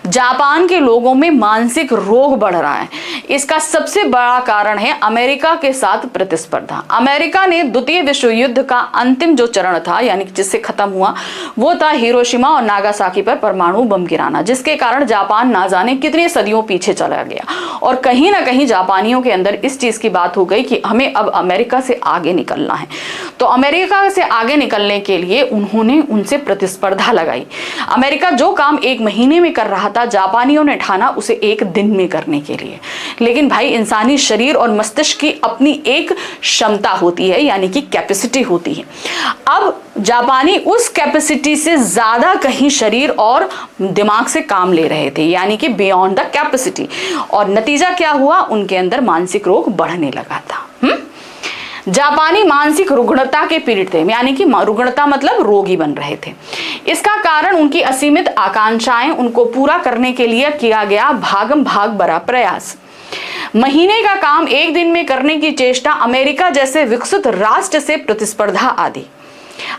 जापान के लोगों में मानसिक रोग बढ़ रहा है। इसका सबसे बड़ा कारण है अमेरिका के साथ प्रतिस्पर्धा। अमेरिका ने द्वितीय विश्व युद्ध का अंतिम जो चरण था, यानी जिससे खत्म हुआ, वो था हिरोशिमा और नागासाकी पर परमाणु बम गिराना, जिसके कारण जापान ना जाने कितनी सदियों पीछे चला गया। और कहीं ना कहीं जापानियों के अंदर इस चीज की बात हो गई कि हमें अब अमेरिका से आगे निकलना है। तो अमेरिका से आगे निकलने के लिए उन्होंने उनसे प्रतिस्पर्धा लगाई। अमेरिका जो काम 1 महीने में कर रहा था, जापानियों ने ठाना उसे 1 दिन में करने के लिए। लेकिन भाई इंसानी शरीर और मस्तिष्क की अपनी एक क्षमता होती है, यानी कि कैपेसिटी होती है। अब जापानी उस कैपेसिटी से ज्यादा कहीं शरीर और दिमाग से काम ले रहे थे, यानी कि बियॉन्ड द कैपेसिटी। और नतीजा क्या हुआ, उनके अंदर मानसिक रोग बढ़ने लगा था। जापानी मानसिक रुग्णता के पीड़ित थे, यानी कि रुग्णता मतलब रोगी बन रहे थे। इसका कारण उनकी असीमित आकांक्षाएं, उनको पूरा करने के लिए किया गया भागम भाग भरा प्रयास। महीने का काम 1 दिन में करने की चेष्टा, अमेरिका जैसे विकसित राष्ट्र से प्रतिस्पर्धा आदि।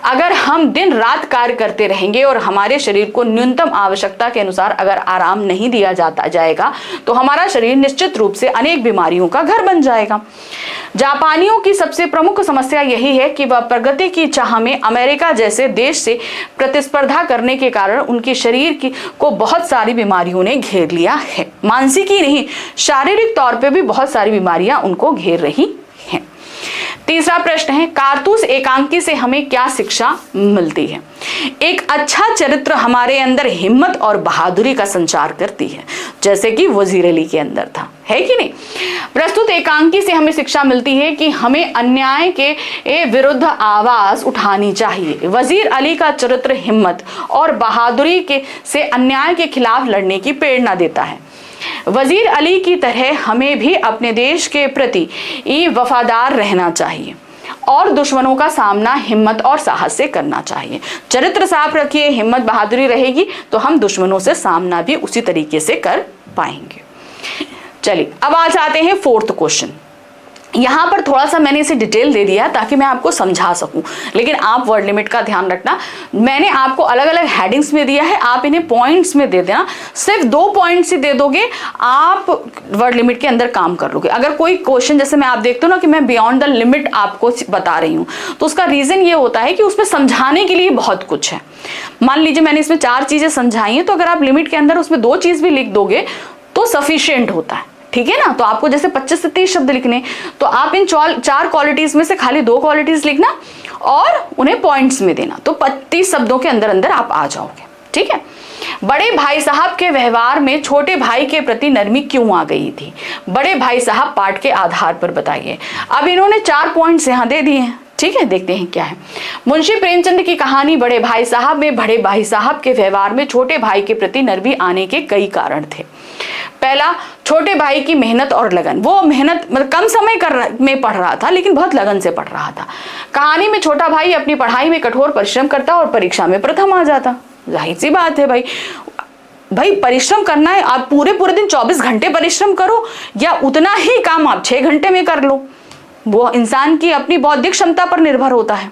अगर हम दिन रात कार्य करते रहेंगे और हमारे शरीर को न्यूनतम आवश्यकता के अनुसार अगर आराम नहीं दिया जाएगा, तो हमारा शरीर निश्चित रूप से अनेक बीमारियों का घर बन जाएगा। जापानियों की सबसे प्रमुख समस्या यही है कि वह प्रगति की चाह में अमेरिका जैसे देश से प्रतिस्पर्धा करने के कारण उनके शरीर को बहुत सारी बीमारियों ने घेर लिया है। मानसिक ही नहीं, शारीरिक तौर पे भी बहुत सारी बीमारियां उनको घेर रही हैं। तीसरा प्रश्न है, कारतूस एकांकी से हमें क्या शिक्षा मिलती है। एक अच्छा चरित्र हमारे अंदर हिम्मत और बहादुरी का संचार करती है, जैसे कि वजीर अली के अंदर था, है कि नहीं। प्रस्तुत एकांकी से हमें शिक्षा मिलती है कि हमें अन्याय के विरुद्ध आवाज उठानी चाहिए। वजीर अली का चरित्र हिम्मत और बहादुरी से अन्याय के खिलाफ लड़ने की प्रेरणा देता है। वजीर अली की तरह हमें भी अपने देश के प्रति वफादार रहना चाहिए और दुश्मनों का सामना हिम्मत और साहस से करना चाहिए। चरित्र साफ रखिए, हिम्मत बहादुरी रहेगी तो हम दुश्मनों से सामना भी उसी तरीके से कर पाएंगे। चलिए अब आ जाते हैं 4th क्वेश्चन। यहाँ पर थोड़ा सा मैंने इसे डिटेल दे दिया ताकि मैं आपको समझा सकूं, लेकिन आप वर्ड लिमिट का ध्यान रखना। मैंने आपको अलग अलग हेडिंग्स में दिया है, आप इन्हें पॉइंट्स में दे देना। सिर्फ 2 पॉइंट्स ही दे दोगे, आप वर्ड लिमिट के अंदर काम कर लोगे। अगर कोई क्वेश्चन, जैसे मैं आप देखते हो ना कि मैं बियॉन्ड द लिमिट आपको बता रही हूँ, तो उसका रीजन ये होता है कि उसमें समझाने के लिए बहुत कुछ है। मान लीजिए मैंने इसमें 4 चीजें समझाई हैं, तो अगर आप लिमिट के अंदर उसमें 2 चीज भी लिख दोगे तो सफिशियंट होता है, ठीक है ना। तो आपको जैसे 25 से 30 शब्द लिखने, तो आप इन 4 क्वालिटीज में से खाली 2 क्वालिटीज लिखना और उन्हें पॉइंट्स में देना, तो 35 शब्दों के अंदर अंदर आप आ जाओगे, ठीक है। बड़े भाई साहब के व्यवहार में छोटे भाई के प्रति नरमी क्यों आ गई थी। बड़े भाई साहब पाठ के आधार पर बताइए। अब इन्होंने 4 पॉइंट्स यहाँ दे दिए हैं, ठीक है। देखते हैं क्या है। मुंशी प्रेमचंद की कहानी बड़े भाई साहब में बड़े भाई साहब के व्यवहार में छोटे भाई के प्रति नरमी आने के कई कारण थे। पहला, छोटे भाई की मेहनत और लगन। वो मेहनत मतलब कम समय में पढ़ रहा था, लेकिन बहुत लगन से पढ़ रहा था। कहानी में छोटा भाई अपनी पढ़ाई में कठोर परिश्रम करता और परीक्षा में प्रथम आ जाता। जाहिर सी बात है भाई परिश्रम करना है, आप पूरे दिन 24 घंटे परिश्रम करो या उतना ही काम आप 6 घंटे में कर लो, वो इंसान की अपनी बौद्धिक क्षमता पर निर्भर होता है।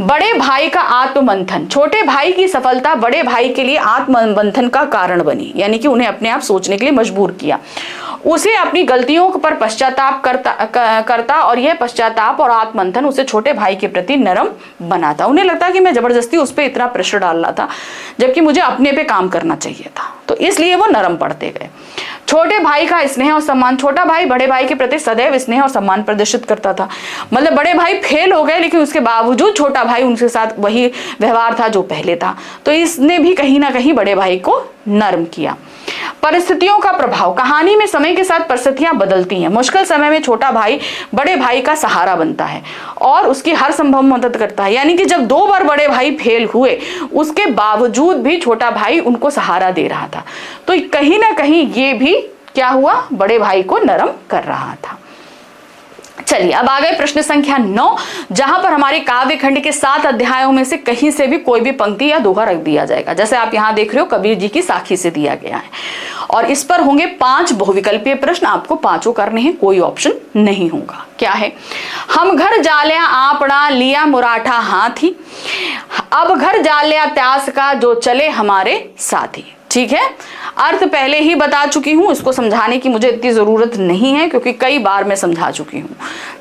बड़े भाई का आत्ममंथन। छोटे भाई की सफलता बड़े भाई के लिए आत्ममंथन का कारण बनी, यानी कि उन्हें अपने आप सोचने के लिए मजबूर किया। उसे अपनी गलतियों पर पश्चाताप करता और यह पश्चाताप और आत्ममंथन उसे छोटे भाई के प्रति नरम बनाता। उन्हें लगता कि मैं जबरदस्ती उस पर इतना प्रेशर डाल रहा था, जबकि मुझे अपने पे काम करना चाहिए था, तो इसलिए वो नरम पड़ते गए। छोटे भाई का स्नेह और सम्मान, छोटा भाई बड़े भाई के प्रति सदैव स्नेह और सम्मान प्रदर्शित करता था। मतलब बड़े भाई फेल हो गए लेकिन उसके बावजूद छोटा भाई उनके साथ वही व्यवहार था जो पहले था, तो इसने भी कहीं ना कहीं बड़े भाई को नर्म किया। परिस्थितियों का प्रभाव, कहानी में समय के साथ परिस्थितियां बदलती हैं। मुश्किल समय में छोटा भाई बड़े भाई का सहारा बनता है और उसकी हर संभव मदद करता है। यानी कि जब 2 बार बड़े भाई फेल हुए उसके बावजूद भी छोटा भाई उनको सहारा दे रहा था, तो कहीं ना कहीं ये भी क्या हुआ, बड़े भाई को नरम कर रहा था। चलिए अब आ गए प्रश्न संख्या 9, जहां पर हमारे काव्य खंड के 7 अध्यायों में से कहीं से भी कोई भी पंक्ति या दोहा रख दिया जाएगा। जैसे आप यहां देख रहे हो कबीर जी की साखी से दिया गया है और इस पर होंगे 5 बहुविकल्पीय प्रश्न, आपको 5 करने हैं, कोई ऑप्शन नहीं होगा। क्या है, हम घर जालिया आपड़ा लिया मुराठा हाथी, अब घर जालिया त्यास का जो चले हमारे साथी। ठीक है, अर्थ पहले ही बता चुकी हूं, इसको समझाने की मुझे इतनी जरूरत नहीं है क्योंकि कई बार मैं समझा चुकी हूं।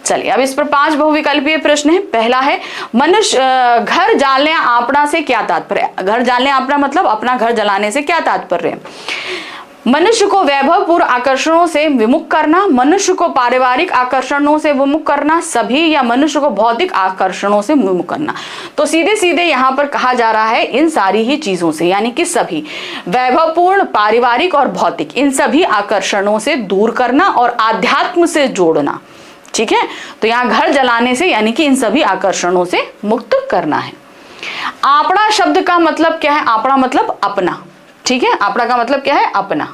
चलिए अब इस पर 5 बहुविकल्पीय प्रश्न है। पहला है, मनुष्य घर जालने आपड़ा से क्या तात्पर्य? घर जालने आपड़ा मतलब अपना घर जलाने से क्या तात्पर्य है? मनुष्य को वैभवपूर्ण आकर्षणों से विमुख करना, मनुष्य को पारिवारिक आकर्षणों से विमुख करना, सभी, या मनुष्य को भौतिक आकर्षणों से विमुख करना। तो सीधे सीधे यहाँ पर कहा जा रहा है इन सारी ही चीजों से, यानी कि सभी, वैभवपूर्ण, पारिवारिक और भौतिक, इन सभी आकर्षणों से दूर करना और आध्यात्म से जोड़ना। ठीक है, तो यहाँ घर जलाने से यानी कि इन सभी आकर्षणों से मुक्त करना है। आपड़ा शब्द का मतलब क्या है? आपड़ा मतलब अपना। ठीक है, आपड़ा का मतलब क्या है? अपना।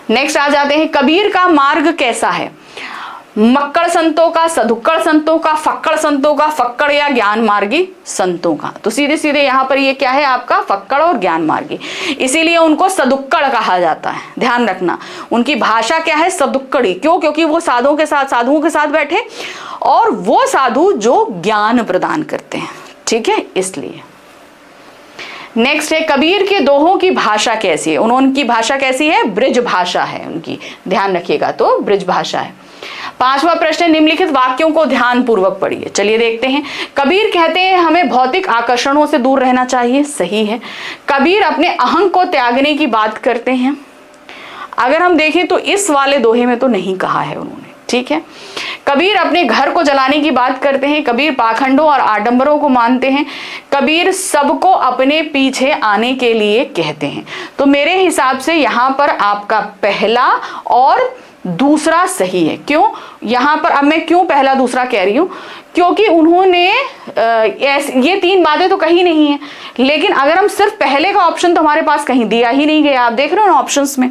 नेक्स्ट आ जाते हैं, कबीर का मार्ग कैसा है? मक्कड़ संतों का, सदुक्कड़ संतों का, फक्कड़ संतों का, फक्कड़ या ज्ञान मार्गी संतों का। तो सीधे सीधे यहाँ पर ये क्या है आपका? फक्कड़ और ज्ञान मार्गी, इसीलिए उनको सदुक्कड़ कहा जाता है। ध्यान रखना, उनकी भाषा क्या है? सदुक्कड़ी। क्यों? क्योंकि वो साधुओं के साथ बैठे और वो साधु जो ज्ञान प्रदान करते हैं। ठीक है, इसलिए। नेक्स्ट है, कबीर के दोहों की भाषा कैसी है? उनकी भाषा कैसी है? ब्रिज भाषा है उनकी, ध्यान रखिएगा, तो ब्रिज भाषा है। 5वां प्रश्न, निम्नलिखित वाक्यों को ध्यान पूर्वक पढ़िए। चलिए देखते हैं। कबीर कहते हैं हमें भौतिक आकर्षणों से दूर रहना चाहिए, सही है। कबीर अपने अहंग को त्यागने की बात करते हैं। अगर हम देखें तो इस वाले दोहे में तो नहीं कहा है उन्होंने। ठीक है, कबीर अपने घर को जलाने की बात करते हैं। कबीर पाखंडों और आडंबरों को मानते हैं। कबीर सबको अपने पीछे आने के लिए कहते हैं। तो मेरे हिसाब से यहाँ पर आपका पहला और दूसरा सही है। क्यों? यहाँ पर अब मैं क्यों पहला दूसरा कह रही हूँ, क्योंकि उन्होंने ये 3 बातें तो कही नहीं है, लेकिन अगर हम सिर्फ पहले का ऑप्शन तो हमारे पास कहीं दिया ही नहीं गया। आप देख रहे हो ना ऑप्शंस में,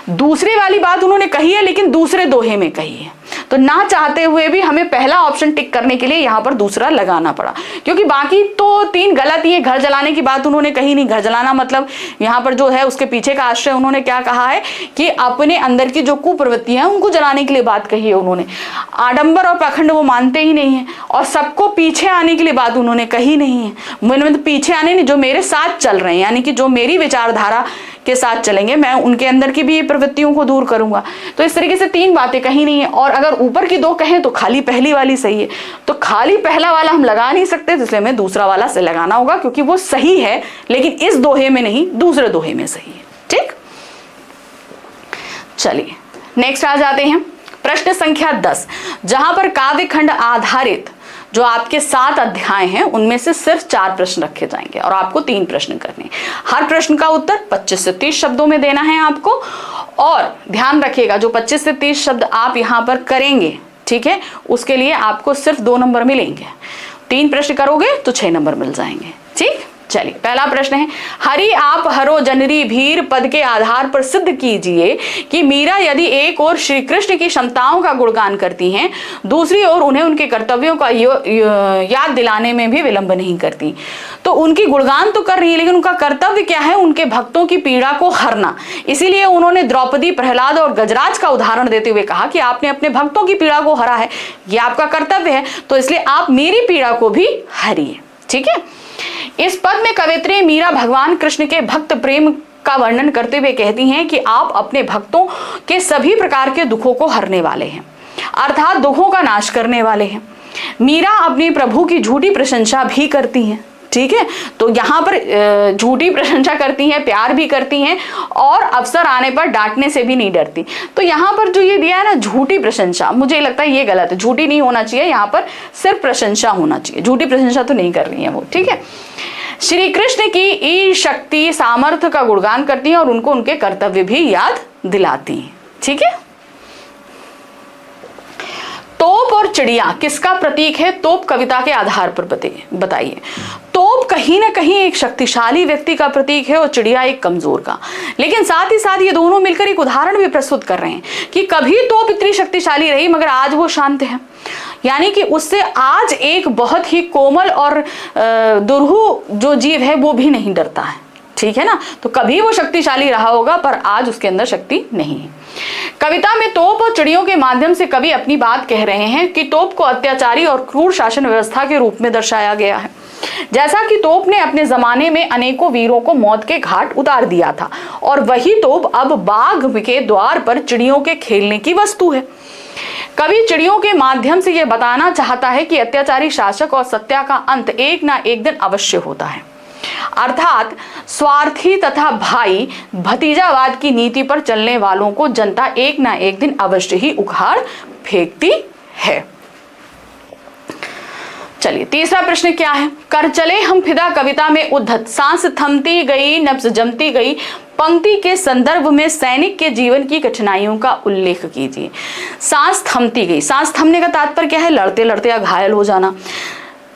दूसरी वाली बात उन्होंने कही है लेकिन दूसरे दोहे में कही है। तो ना चाहते हुए भी हमें पहला ऑप्शन टिक करने के लिए यहाँ पर दूसरा लगाना पड़ा, क्योंकि बाकी तो 3 गलत ही है। घर जलाने की बात उन्होंने कही नहीं। घर जलाना मतलब यहाँ पर जो है उसके पीछे का आश्रय उन्होंने क्या कहा है कि अपने अंदर की जो कुप्रवृत्तियां हैं उनको जलाने के लिए बात कही है उन्होंने। आडंबर और पाखंड वो मानते ही नहीं है, और सबको पीछे आने के लिए बात उन्होंने कही नहीं है। मतलब पीछे आने नहीं, जो मेरे साथ चल रहे हैं, यानी कि जो मेरी विचारधारा के साथ चलेंगे, मैं उनके अंदर की भी प्रवृत्तियों को दूर करूंगा। तो इस तरीके से 3 बातें कही नहीं है। और अगर ऊपर की 2 कहें तो खाली पहली वाली सही है, तो खाली पहला वाला हम लगा नहीं सकते, इसलिए हमें दूसरा वाला से लगाना होगा, क्योंकि वो सही है लेकिन इस दोहे में नहीं, दूसरे दोहे में सही है। ठीक, चलिए नेक्स्ट आ जाते हैं प्रश्न संख्या 10, जहां पर काव्य खंड आधारित जो आपके 7 अध्याय हैं उनमें से सिर्फ 4 प्रश्न रखे जाएंगे और आपको 3 प्रश्न करने हैं। हर प्रश्न का उत्तर 25 से 30 शब्दों में देना है आपको। और ध्यान रखिएगा, जो 25 से 30 शब्द आप यहाँ पर करेंगे, ठीक है, उसके लिए आपको सिर्फ 2 नंबर मिलेंगे। 3 प्रश्न करोगे तो 6 नंबर मिल जाएंगे। ठीक, चलिए पहला प्रश्न है, हरि आप हरो जनरी भीर पद के आधार पर सिद्ध कीजिए कि मीरा यदि एक ओर श्री कृष्ण की क्षमताओं का गुणगान करती हैं, दूसरी ओर उन्हें उनके कर्तव्यों का याद दिलाने में भी विलंब नहीं करती। तो उनकी गुणगान तो कर रही है, लेकिन उनका कर्तव्य क्या है? उनके भक्तों की पीड़ा को हरना। इसीलिए उन्होंने द्रौपदी, प्रहलाद और गजराज का उदाहरण देते हुए कहा कि आपने अपने भक्तों की पीड़ा को हरा है, यह आपका कर्तव्य है, तो इसलिए आप मेरी पीड़ा को भी हरिए। ठीक है, इस पद में कवियत्री मीरा भगवान कृष्ण के भक्त प्रेम का वर्णन करते हुए कहती हैं कि आप अपने भक्तों के सभी प्रकार के दुखों को हरने वाले हैं, अर्थात दुखों का नाश करने वाले हैं। मीरा अपने प्रभु की झूठी प्रशंसा भी करती हैं। ठीक है। तो यहाँ पर झूठी प्रशंसा करती हैं, प्यार भी करती हैं और अवसर आने पर डांटने से भी नहीं डरती। तो यहाँ पर जो ये दिया है ना झूठी प्रशंसा, मुझे लगता है ये गलत है, झूठी नहीं होना चाहिए, यहाँ पर सिर्फ प्रशंसा होना चाहिए, झूठी प्रशंसा तो नहीं कर रही है वो, ठीक है। श्री कृष्ण की ई शक्ति सामर्थ्य का गुणगान करती हैं और उनको उनके कर्तव्य भी याद दिलाती हैं, ठीक है। तोप और चिड़िया किसका प्रतीक है? तोप कविता के आधार पर बताइए। तोप कहीं ना कहीं एक शक्तिशाली व्यक्ति का प्रतीक है और चिड़िया एक कमजोर का, लेकिन साथ ही साथ ये दोनों मिलकर एक उदाहरण भी प्रस्तुत कर रहे हैं कि कभी तोप इतनी शक्तिशाली रही मगर आज वो शांत है, यानी कि उससे आज एक बहुत ही कोमल और दुरूह जो जीव है वो भी नहीं डरता है, ठीक है ना। तो कभी वो शक्तिशाली रहा होगा पर आज उसके अंदर शक्ति नहीं है। कविता में तोप और चिड़ियों के माध्यम से कवि अपनी बात कह रहे हैं कि तोप को अत्याचारी और क्रूर शासन व्यवस्था के रूप में दर्शाया गया है। जैसा कि तोप ने अपने जमाने में अनेकों वीरों को मौत के घाट उतार दिया था और वही तोप अब बाग के द्वार पर चिड़ियों के खेलने की वस्तु है। कवि चिड़ियों के माध्यम से यह बताना चाहता है कि अत्याचारी शासक और सत्ता का अंत एक ना एक दिन अवश्य होता है, अर्थात स्वार्थी तथा भाई भतीजावाद की नीति पर चलने वालों को जनता एक ना एक दिन अवश्य ही उखाड़ फेंकती है। चलिए तीसरा प्रश्न क्या है? कर चले हम फिदा कविता में उद्धत सांस थमती गई नब्ज जमती गई पंक्ति के संदर्भ में सैनिक के जीवन की कठिनाइयों का उल्लेख कीजिए। सांस थमती गई, सांस थमने का तात्पर्य क्या है? लड़ते लड़ते या घायल हो जाना।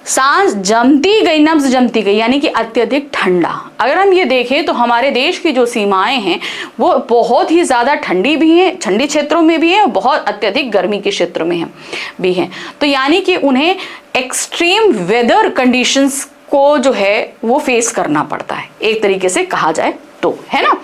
सांस जमती गई नब्ज जमती गई यानी कि अत्यधिक ठंडा। अगर हम ये देखें तो हमारे देश की जो सीमाएं हैं वो बहुत ही ज़्यादा ठंडी भी हैं, ठंडी क्षेत्रों में भी हैं और बहुत अत्यधिक गर्मी के क्षेत्र में भी हैं। तो यानी कि उन्हें एक्सट्रीम वेदर कंडीशंस को जो है वो फेस करना पड़ता है, एक तरीके से कहा जाए तो, है ना।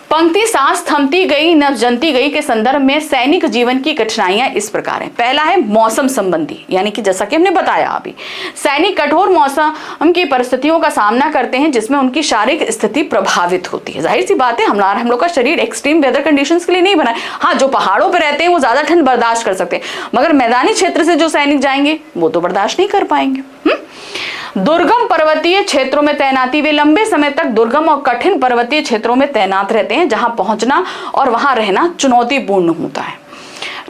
पंक्ति सांस थमती गई नब्ज जमती गई के संदर्भ में सैनिक जीवन की कठिनाइयां इस प्रकार है। पहला है मौसम संबंधी, यानी कि जैसा कि हमने बताया अभी, सैनिक कठोर मौसम की परिस्थितियों का सामना करते हैं जिसमें उनकी शारीरिक स्थिति प्रभावित होती है। जाहिर सी बात है हम लोग का शरीर एक्सट्रीम वेदर कंडीशंस के लिए नहीं बना है। हाँ, जो पहाड़ों पर रहते हैं वो ज्यादा ठंड बर्दाश्त कर सकते हैं, मगर मैदानी क्षेत्र से जो सैनिक जाएंगे वो तो बर्दाश्त नहीं कर पाएंगे। दुर्गम पर्वतीय क्षेत्रों में तैनाती, वे लंबे समय तक दुर्गम और कठिन पर्वतीय क्षेत्रों में तैनात रहते हैं जहां पहुंचना और वहां रहना चुनौतीपूर्ण होता है।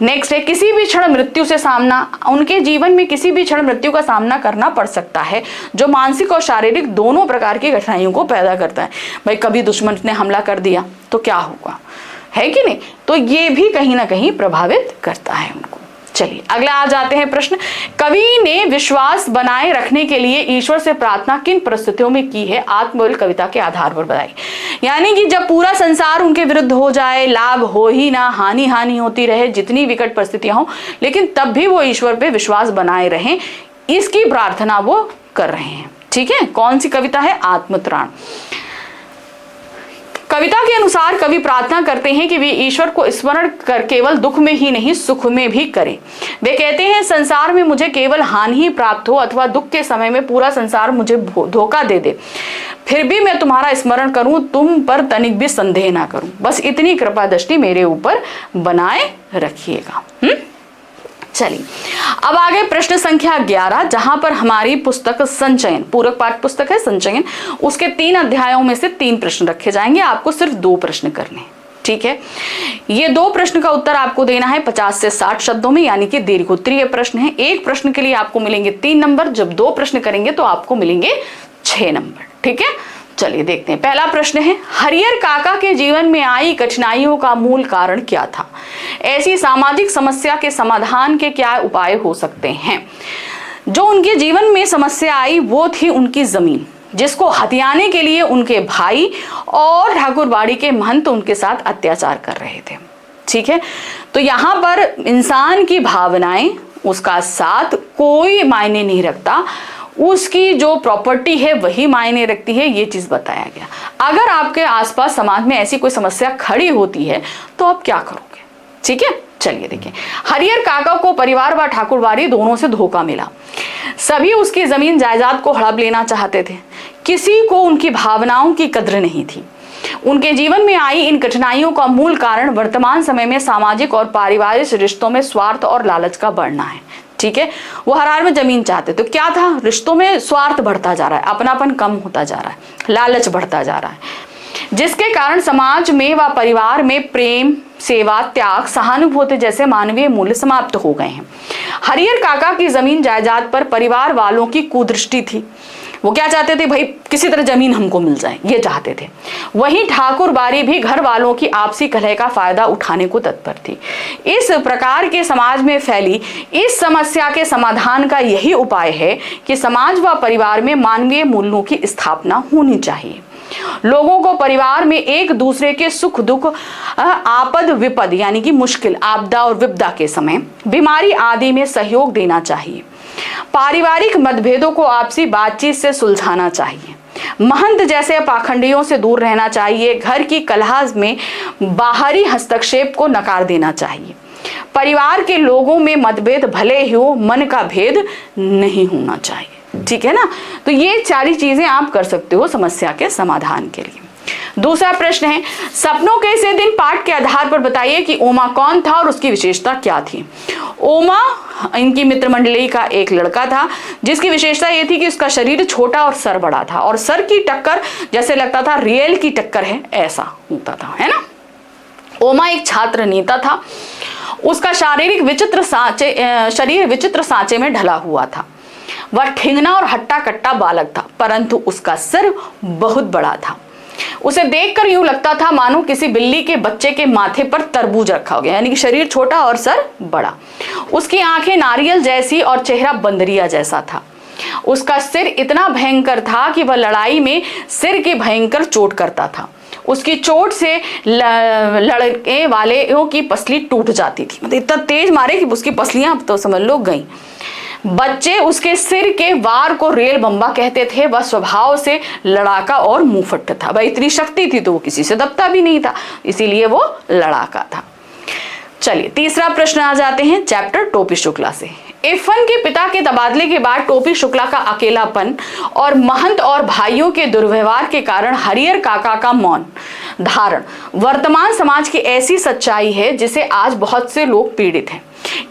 नेक्स्ट है किसी भी क्षण मृत्यु से सामना, उनके जीवन में किसी भी क्षण मृत्यु का सामना करना पड़ सकता है जो मानसिक और शारीरिक दोनों प्रकार की कठिनाइयों को पैदा करता है। भाई कभी दुश्मन ने हमला कर दिया तो क्या होगा, है कि नहीं, तो ये भी कहीं ना कहीं प्रभावित करता है उनको। चलिए अगला आ जाते हैं प्रश्न। कवि ने विश्वास बनाए रखने के लिए ईश्वर से प्रार्थना किन परिस्थितियों में की है? आत्मबल कविता के आधार पर बताई, यानी कि जब पूरा संसार उनके विरुद्ध हो जाए, लाभ हो ही ना, हानि होती रहे, जितनी विकट परिस्थितियां हो, लेकिन तब भी वो ईश्वर पे विश्वास बनाए रहें, इसकी प्रार्थना वो कर रहे हैं। ठीक है, कौन सी कविता है? आत्मत्राण। कविता के अनुसार कवि प्रार्थना करते हैं कि वे ईश्वर को स्मरण कर केवल दुख में ही नहीं सुख में भी करें। वे कहते हैं संसार में मुझे केवल हानि ही प्राप्त हो अथवा दुख के समय में पूरा संसार मुझे धोखा दे दे, फिर भी मैं तुम्हारा स्मरण करूं, तुम पर तनिक भी संदेह ना करूं, बस इतनी कृपा दृष्टि मेरे ऊपर बनाए रखिएगा। चलिए अब आगे प्रश्न संख्या 11, जहां पर हमारी पुस्तक संचयन, पूरक पाठ पुस्तक है संचयन, उसके 3 अध्यायों में से 3 प्रश्न रखे जाएंगे। आपको सिर्फ 2 प्रश्न करने, ठीक है। ये 2 प्रश्न का उत्तर आपको देना है 50 से 60 शब्दों में, यानी कि दीर्घोत्तरीय प्रश्न है। एक प्रश्न के लिए आपको मिलेंगे 3 नंबर, जब 2 प्रश्न करेंगे तो आपको मिलेंगे 6 नंबर, ठीक है। चलिए देखते हैं। पहला प्रश्न है, हरिहर काका के जीवन में आई कठिनाइयों का मूल कारण क्या था? ऐसी सामाजिक समस्या के समाधान के क्या उपाय हो सकते हैं? जो उनके जीवन में समस्या आई वो थी उनकी जमीन, जिसको हथियाने के लिए उनके भाई और ठाकुरबाड़ी के महंत उनके साथ अत्याचार कर रहे थे। ठीक है, तो यहाँ पर इंसान की भावनाएं, उसका साथ कोई मायने नहीं रखता, उसकी जो प्रॉपर्टी है वही मायने रखती है, ये चीज बताया गया। अगर आपके आसपास समाज में ऐसी कोई समस्या खड़ी होती है तो आप क्या करोगे? ठीक है, चलिए देखिए। हरिहर काका को परिवार व ठाकुरबाड़ी दोनों से धोखा मिला। सभी उसकी जमीन जायदाद को हड़प लेना चाहते थे, किसी को उनकी भावनाओं की कद्र नहीं थी। उनके जीवन में आई इन कठिनाइयों का मूल कारण वर्तमान समय में सामाजिक और पारिवारिक रिश्तों में स्वार्थ और लालच का बढ़ना है। ठीक है, वो हर हाल में जमीन चाहते। तो क्या था, रिश्तों में स्वार्थ बढ़ता जा रहा है, अपनापन कम होता जा रहा है, लालच बढ़ता जा रहा है, जिसके कारण समाज में व परिवार में प्रेम, सेवा, त्याग, सहानुभूति जैसे मानवीय मूल्य समाप्त हो गए हैं। हरिहर काका की जमीन जायदाद पर परिवार वालों की कुदृष्टि थी। वो क्या चाहते थे, भाई किसी तरह जमीन हमको मिल जाए, ये चाहते थे। वहीं ठाकुर बारी भी घर वालों की आपसी कलह का फायदा उठाने को तत्पर थी। इस प्रकार के समाज में फैली इस समस्या के समाधान का यही उपाय है कि समाज व परिवार में मानवीय मूल्यों की स्थापना होनी चाहिए। लोगों को परिवार में एक दूसरे के सुख दुख, आपद विपद यानी कि मुश्किल, आपदा और विपदा के समय, बीमारी आदि में सहयोग देना चाहिए। पारिवारिक मतभेदों को आपसी बातचीत से सुलझाना चाहिए। महंत जैसे पाखंडियों से दूर रहना चाहिए। घर की कलह में बाहरी हस्तक्षेप को नकार देना चाहिए। परिवार के लोगों में मतभेद भले ही हो, मन का भेद नहीं होना चाहिए। ठीक है ना, तो ये सारी चीजें आप कर सकते हो समस्या के समाधान के लिए। दूसरा प्रश्न है, सपनों के इस दिन पाठ के आधार पर बताइए कि ओमा कौन था और उसकी विशेषता क्या थी। ओमा इनकी मित्र मंडली का एक लड़का था, जिसकी विशेषता ये थी कि उसका शरीर छोटा और सर बड़ा था, और सर की टक्कर जैसे लगता था रियल की टक्कर है ऐसा होता था, है ना। ओमा एक छात्र नेता था। उसका शरीर विचित्र सांचे में ढला हुआ था। वह ठिंगना और हट्टा कट्टा बालक था, परंतु उसका सिर बहुत बड़ा था। उसे देखकर यूं लगता था मानो किसी बिल्ली के बच्चे के माथे पर तरबूज रखा हो गया, यानी कि शरीर छोटा और सर बड़ा। उसकी आंखें नारियल जैसी और चेहरा बंदरिया जैसा था। उसका सिर इतना भयंकर था कि वह लड़ाई में सिर की भयंकर चोट करता था। उसकी चोट से लड़के वालों की पसली टूट जाती थी, मतलब इतना तेज मारे कि उसकी पसलियां तो समझ लो गई। बच्चे उसके सिर के वार को रेल बम्बा कहते थे। वह स्वभाव से लड़ाका और मुंहफट था। भाई इतनी शक्ति थी तो वो किसी से दबता भी नहीं था, इसीलिए वो लड़ाका था। चलिए तीसरा प्रश्न आ जाते हैं चैप्टर टोपी शुक्ला से। इरफान के पिता के तबादले के बाद टोपी शुक्ला का अकेलापन और महंत और भाइयों के दुर्व्यवहार के कारण हरिहर काका का मौन धारण वर्तमान समाज की ऐसी सच्चाई है जिसे आज बहुत से लोग पीड़ित हैं।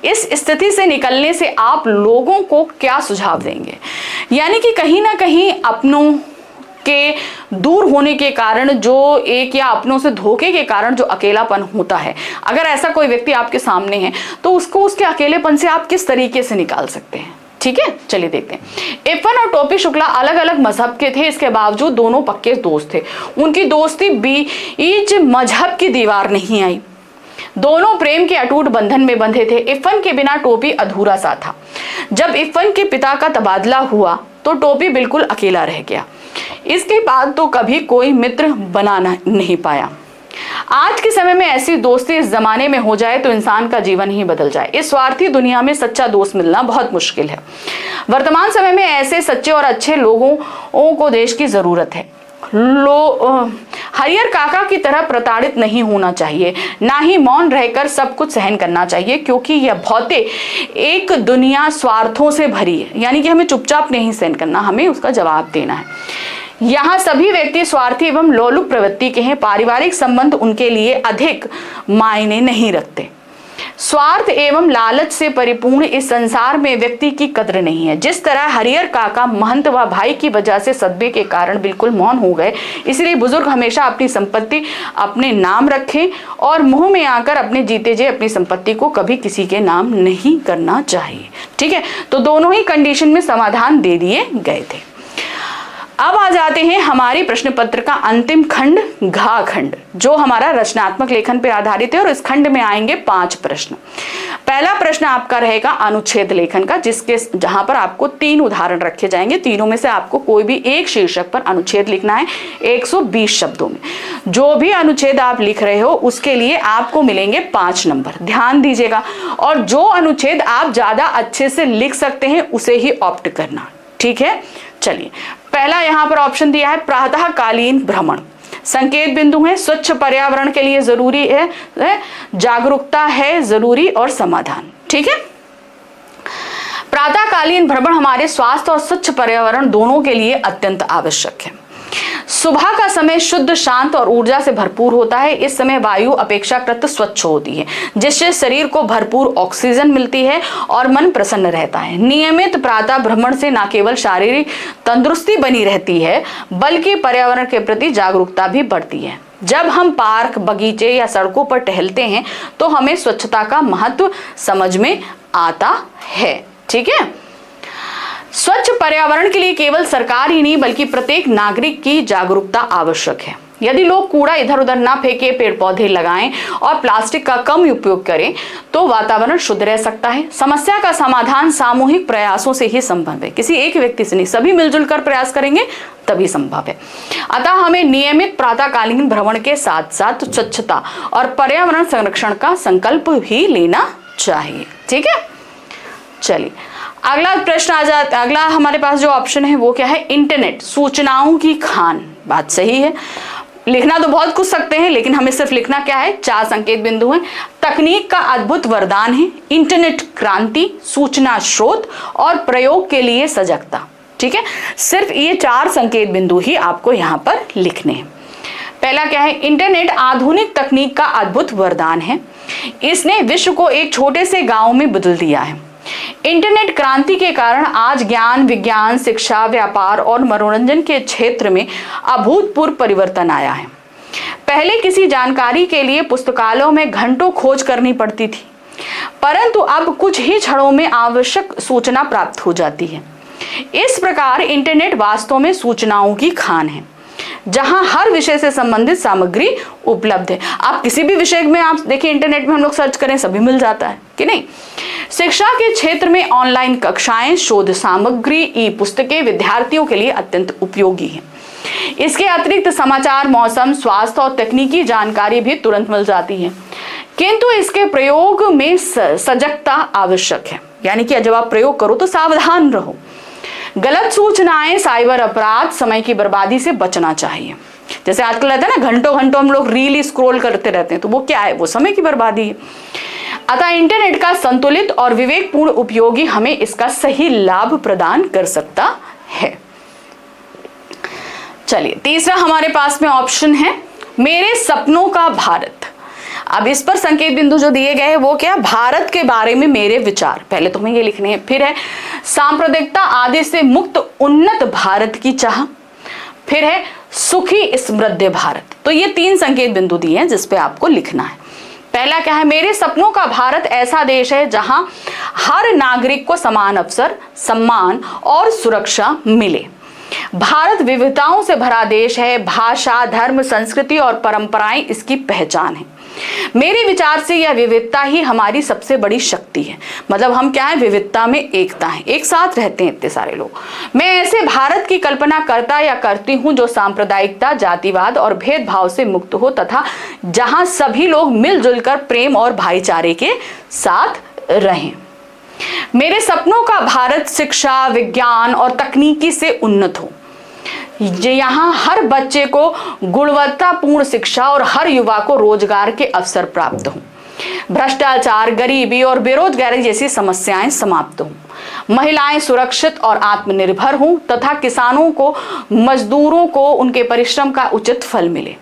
इस स्थिति से निकलने से आप लोगों को क्या सुझाव देंगे? यानी कि कहीं ना कहीं अपनों के दूर होने के कारण जो एक या अपनों से धोखे के कारण जो अकेलापन होता है, अगर ऐसा कोई व्यक्ति आपके सामने है तो उसको उसके अकेलेपन से आप किस तरीके से निकाल सकते हैं। ठीक है, चलिए देखते हैं। इरफान और टोपी शुक्ला अलग अलग मजहब के थे, इसके बावजूद दोनों पक्के दोस्त थे। उनकी दोस्ती बीच मजहब की दीवार नहीं आई। दोनों प्रेम के अटूट बंधन में बंधे थे। इरफान के बिना टोपी अधूरा सा था। जब इरफान के पिता का तबादला हुआ तो टोपी बिल्कुल अकेला रह गया। इसके बाद तो कभी कोई मित्र बनाना नहीं पाया। आज के समय में ऐसी दोस्ती इस जमाने में हो जाए तो इंसान का जीवन ही बदल जाए। इस स्वार्थी दुनिया में सच्चा दोस्त मिलना बहुत मुश्किल है। वर्तमान समय में ऐसे सच्चे और अच्छे लोगों को देश की जरूरत है। हरिहर काका की तरह प्रताड़ित नहीं होना चाहिए, ना ही मौन रहकर सब कुछ सहन करना चाहिए, क्योंकि यह भौतिक एक दुनिया स्वार्थों से भरी है। यानी कि हमें चुपचाप नहीं सहन करना, हमें उसका जवाब देना है। यहाँ सभी व्यक्ति स्वार्थी एवं लोलुप प्रवृत्ति के हैं। पारिवारिक संबंध उनके लिए अधिक मायने नहीं रखते। स्वार्थ एवं लालच से परिपूर्ण इस संसार में व्यक्ति की कद्र नहीं है। जिस तरह हरिहर काका महंत व भाई की वजह से सदमे के कारण बिल्कुल मौन हो गए, इसलिए बुजुर्ग हमेशा अपनी संपत्ति अपने नाम रखें और मुंह में आकर अपने जीते जी अपनी संपत्ति को कभी किसी के नाम नहीं करना चाहिए। ठीक है, तो दोनों ही कंडीशन में समाधान दे दिए गए थे। अब आ जाते हैं हमारी प्रश्न पत्र का अंतिम खंड, घा खंड, जो हमारा रचनात्मक लेखन पर आधारित है, और इस खंड में आएंगे 5 प्रश्न। पहला प्रश्न आपका रहेगा अनुच्छेद लेखन का, जहां पर आपको 3 उदाहरण रखे जाएंगे। तीनों में से आपको कोई भी एक शीर्षक पर अनुच्छेद लिखना है 120 शब्दों में। जो भी अनुच्छेद आप लिख रहे हो उसके लिए आपको मिलेंगे 5 नंबर। ध्यान दीजिएगा, और जो अनुच्छेद आप ज्यादा अच्छे से लिख सकते हैं उसे ही ऑप्ट करना। ठीक है, चलिए पहला यहां पर ऑप्शन दिया है प्रातःकालीन भ्रमण। संकेत बिंदु है स्वच्छ पर्यावरण के लिए जरूरी है, जागरूकता है जरूरी, और समाधान। ठीक है, प्रातःकालीन भ्रमण हमारे स्वास्थ्य और स्वच्छ पर्यावरण दोनों के लिए अत्यंत आवश्यक है। सुबह का समय शुद्ध, शांत और ऊर्जा से भरपूर होता है। इस समय वायु अपेक्षाकृत स्वच्छ होती है, जिससे शरीर को भरपूर ऑक्सीजन मिलती है और मन प्रसन्न रहता है। नियमित प्रातः भ्रमण से न केवल शारीरिक तंदुरुस्ती बनी रहती है, बल्कि पर्यावरण के प्रति जागरूकता भी बढ़ती है। जब हम पार्क, बगीचे या सड़कों पर टहलते हैं तो हमें स्वच्छता का महत्व समझ में आता है। ठीक है, स्वच्छ पर्यावरण के लिए केवल सरकार ही नहीं बल्कि प्रत्येक नागरिक की जागरूकता आवश्यक है। यदि लोग कूड़ा इधर उधर ना फेंके, पेड़ पौधे लगाएं और प्लास्टिक का कम उपयोग करें तो वातावरण शुद्ध रह सकता है। समस्या का समाधान सामूहिक प्रयासों से ही संभव है, किसी एक व्यक्ति से नहीं, सभी मिलजुल कर प्रयास करेंगे तभी संभव है। अतः हमें नियमित प्रातःकालीन भ्रमण के साथ साथ स्वच्छता और पर्यावरण संरक्षण का संकल्प भी लेना चाहिए। ठीक है, चलिए अगला प्रश्न आ जाता। अगला हमारे पास जो ऑप्शन है वो क्या है? इंटरनेट सूचनाओं की खान। बात सही है, लिखना तो बहुत कुछ सकते हैं लेकिन हमें सिर्फ लिखना क्या है? 4 संकेत बिंदु हैं। तकनीक का अद्भुत वरदान है, इंटरनेट क्रांति, सूचना स्रोत और प्रयोग के लिए सजगता। ठीक है, सिर्फ ये 4 संकेत बिंदु ही आपको यहाँ पर लिखने हैं। पहला क्या है? इंटरनेट आधुनिक तकनीक का अद्भुत वरदान है, इसने विश्व को एक छोटे से गांव में बदल दिया है। इंटरनेट क्रांति के कारण आज ज्ञान, विज्ञान, शिक्षा, व्यापार और मनोरंजन के क्षेत्र में अभूतपूर्व परिवर्तन आया है। पहले किसी जानकारी के लिए पुस्तकालयों में घंटों खोज करनी पड़ती थी, परंतु अब कुछ ही क्षणों में आवश्यक सूचना प्राप्त हो जाती है। इस प्रकार इंटरनेट वास्तव में सूचनाओं की खान है, जहां हर विषय से संबंधित सामग्री उपलब्ध है। आप किसी भी विषय में आप देखिए, इंटरनेट में हम लोग सर्च करें सभी मिल जाता है कि नहीं। शिक्षा के क्षेत्र में ऑनलाइन कक्षाएं, शोध सामग्री, ई पुस्तकें विद्यार्थियों के लिए अत्यंत उपयोगी हैं। इसके अतिरिक्त समाचार, मौसम, स्वास्थ्य और तकनीकी जानकारी भी तुरंत मिल जाती है, किंतु इसके प्रयोग में सजगता आवश्यक है। यानी कि जब आप प्रयोग करो तो सावधान रहो। गलत सूचनाएं, साइबर अपराध, समय की बर्बादी से बचना चाहिए। जैसे आजकल रहता है ना, घंटों घंटों हम लोग रील स्क्रॉल करते रहते हैं, तो वो क्या है? वो समय की बर्बादी है। अतः इंटरनेट का संतुलित और विवेकपूर्ण उपयोग ही हमें इसका सही लाभ प्रदान कर सकता है। चलिए तीसरा हमारे पास में ऑप्शन है मेरे सपनों का भारत। अब इस पर संकेत बिंदु जो दिए गए हैं वो क्या? भारत के बारे में मेरे विचार। पहले तुम्हें ये लिखने हैं। फिर है सांप्रदायिकता आदि से मुक्त उन्नत भारत की चाह। फिर है सुखी समृद्ध भारत। तो ये 3 संकेत बिंदु दिए हैं जिस पे आपको लिखना है। पहला क्या है? मेरे सपनों का भारत ऐसा देश है जहां हर नागरिक को समान अवसर, सम्मान और सुरक्षा मिले। भारत विविधताओं से भरा देश है। भाषा, धर्म, संस्कृति और परंपराएं इसकी पहचान है। मेरे विचार से यह विविधता ही हमारी सबसे बड़ी शक्ति है। मतलब हम क्या है? विविधता में एकता है, एक साथ रहते हैं इतने सारे लोग। मैं ऐसे भारत की कल्पना करता या करती हूं जो सांप्रदायिकता, जातिवाद और भेदभाव से मुक्त हो तथा जहां सभी लोग मिलजुल कर प्रेम और भाईचारे के साथ रहें। मेरे सपनों का भारत शिक्षा, विज्ञान और तकनीकी से उन्नत हो। यहाँ हर बच्चे को गुणवत्तापूर्ण शिक्षा और हर युवा को रोजगार के अवसर प्राप्त हों। भ्रष्टाचार, गरीबी और बेरोजगारी जैसी समस्याएं समाप्त हों। महिलाएं सुरक्षित और आत्मनिर्भर हों तथा किसानों को, मजदूरों को उनके परिश्रम का उचित फल मिले।